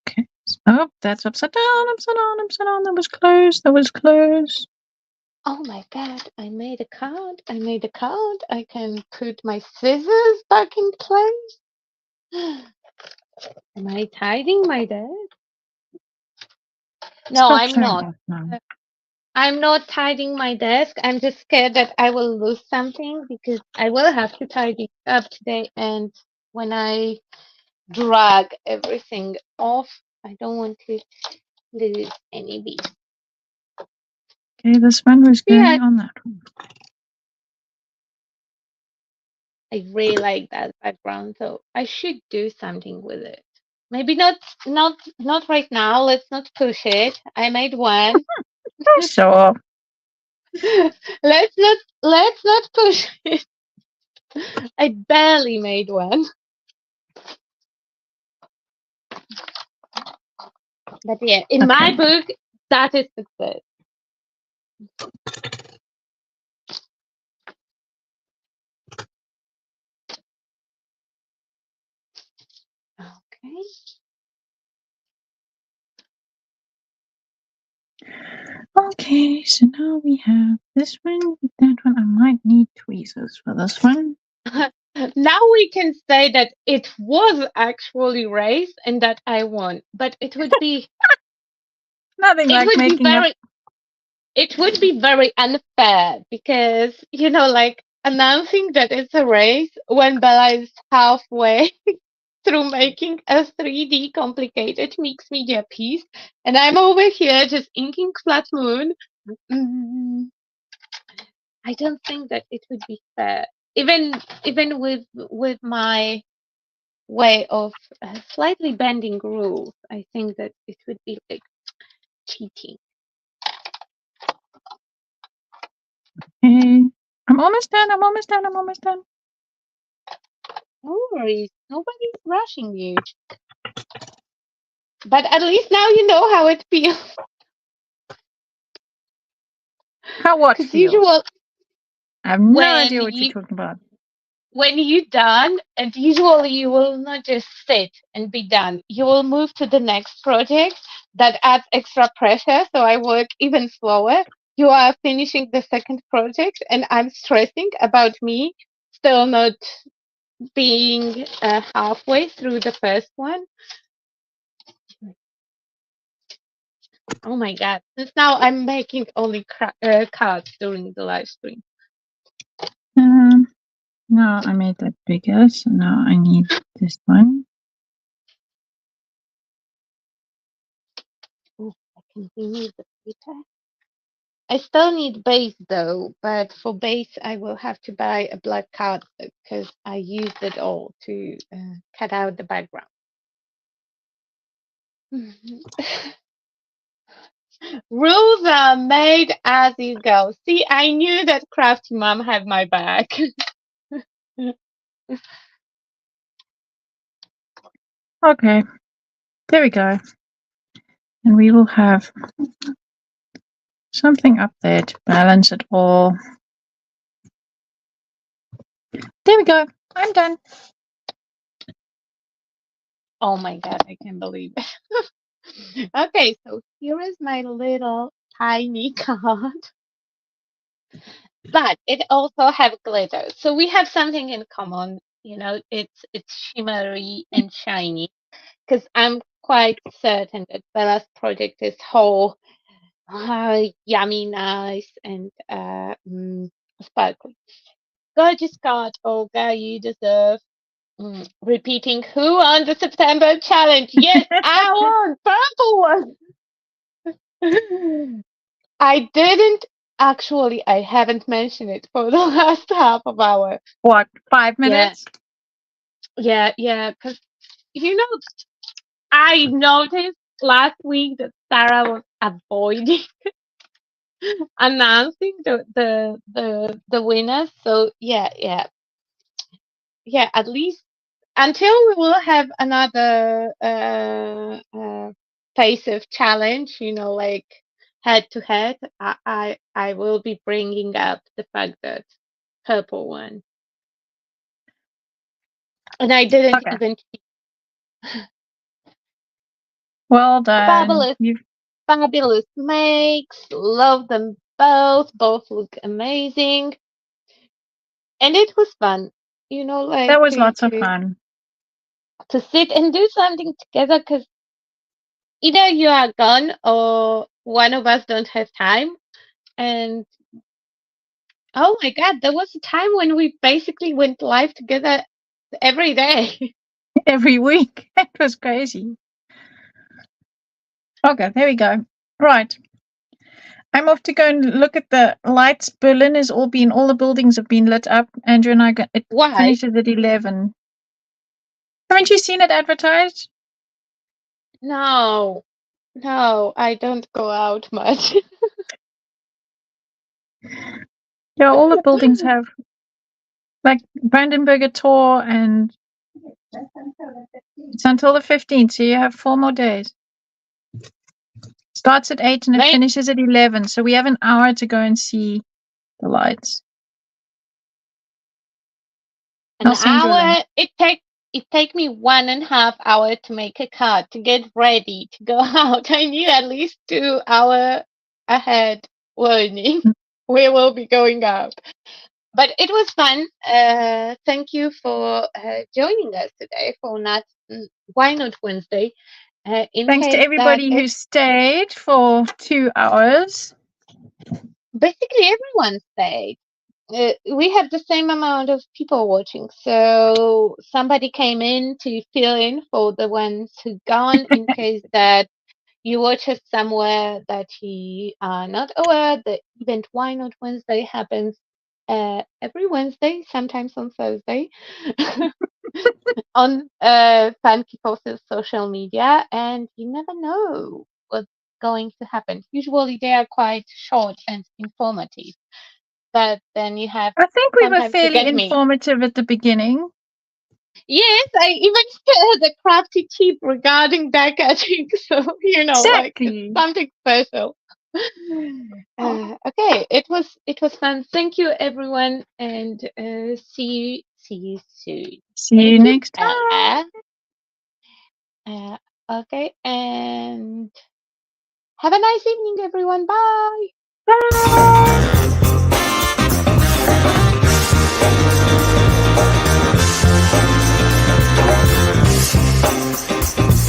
Okay. Oh, that's upside down, upside down, upside down. That was close. That was close. Oh my god, I made a card. I can put my scissors back in place. Am I tidying my desk? No, Stop I'm saying not. that now. I'm not tidying my desk. I'm just scared that I will lose something because I will have to tidy up today. And when I drag everything off, I don't want to lose any beads. Okay, this one was going on that one. I really like that background, so I should do something with it. Maybe not right now. Let's not push it. I made one. Sure. let's not push it. I barely made one. But yeah, in my book, that is success. Okay. Okay, so now we have this one, that one. I might need tweezers for this one. Now we can say that it was actually race and that I won, but it would be nothing like making up. It would be very unfair because like announcing that it's a race when Bella is halfway through making a 3D complicated mixed media piece, and I'm over here just inking Flat Moon. I don't think that it would be fair, even with my way of slightly bending rules. I think that it would be like cheating. Okay. I'm almost done. No worries, nobody's rushing you. But at least now you know how it feels. How what feels? I have no idea what you're talking about. When you're done, and usually you will not just sit and be done. You will move to the next project that adds extra pressure. So I work even slower. You are finishing the second project, and I'm stressing about me still not being halfway through the first one. Oh my god! Since now I'm making only cards during the live stream. No, I made that bigger, so now I need this one. Oh, I can remove the paper. I still need base though, but for base I will have to buy a black card because I used it all to cut out the background. Rules are made as you go. See, I knew that Crafty Mom had my back. Okay, there we go. And we will have something up there to balance it all. There we go. I'm done. Oh my God, I can't believe it. Okay, so here is my little tiny card. But it also have glitter. So we have something in common. You know, it's shimmery and shiny. Because I'm quite certain that Bella's project is whole, yummy, nice, and sparkly. Gorgeous card, Olga. You deserve. Repeating who won the September challenge? Yes, I won. Purple one. I didn't actually. I haven't mentioned it for the last half of hour. What, 5 minutes? Yeah. Because you know, I noticed last week that Sarah was avoiding announcing the winners. So yeah. At least until we will have another face of challenge, you know, like head to head. I will be bringing up the fact that purple one, and I didn't Okay. even Well done. fabulous. Fabulous makes. Love them both. Both look amazing. And it was fun, you know, like That was lots of fun. to sit and do something together because either you are gone or one of us don't have time. And oh my God, there was a time when we basically went live together every day. Every week. It was crazy. Okay, there we go. Right. I'm off to go and look at the lights. Berlin has all the buildings have been lit up. Andrew and I it Why? finishes at 11. Haven't you seen it advertised? No, I don't go out much. Yeah, all the buildings have, like Brandenburger Tor, and it's until the 15th, so you have 4 more days. Starts at 8 and it Right. finishes at 11, so we have an hour to go and see the lights. An hour. It take me 1.5 hours to make a card, to get ready, to go out. I need at least 2 hours ahead warning. We will be going out. But it was fun. Thank you for joining us today for Why Not Wednesday. Thanks to everybody who stayed for 2 hours. Basically everyone stayed. We have the same amount of people watching, so somebody came in to fill in for the ones who gone in case that you watch us somewhere that you are not aware. The event Why Not Wednesday happens every Wednesday, sometimes on Thursday, on Funky Post's social media, and you never know what's going to happen. Usually they are quite short and informative, but then you have I think we were sometimes to fairly get me. informative at the beginning. Yes, I even shared a crafty tip regarding backcutting, so you know, like Exactly. it's something special. Okay, it was fun. Thank you, everyone, and see you soon. See Thank you next time. Ella. Okay, and have a nice evening, everyone. Bye.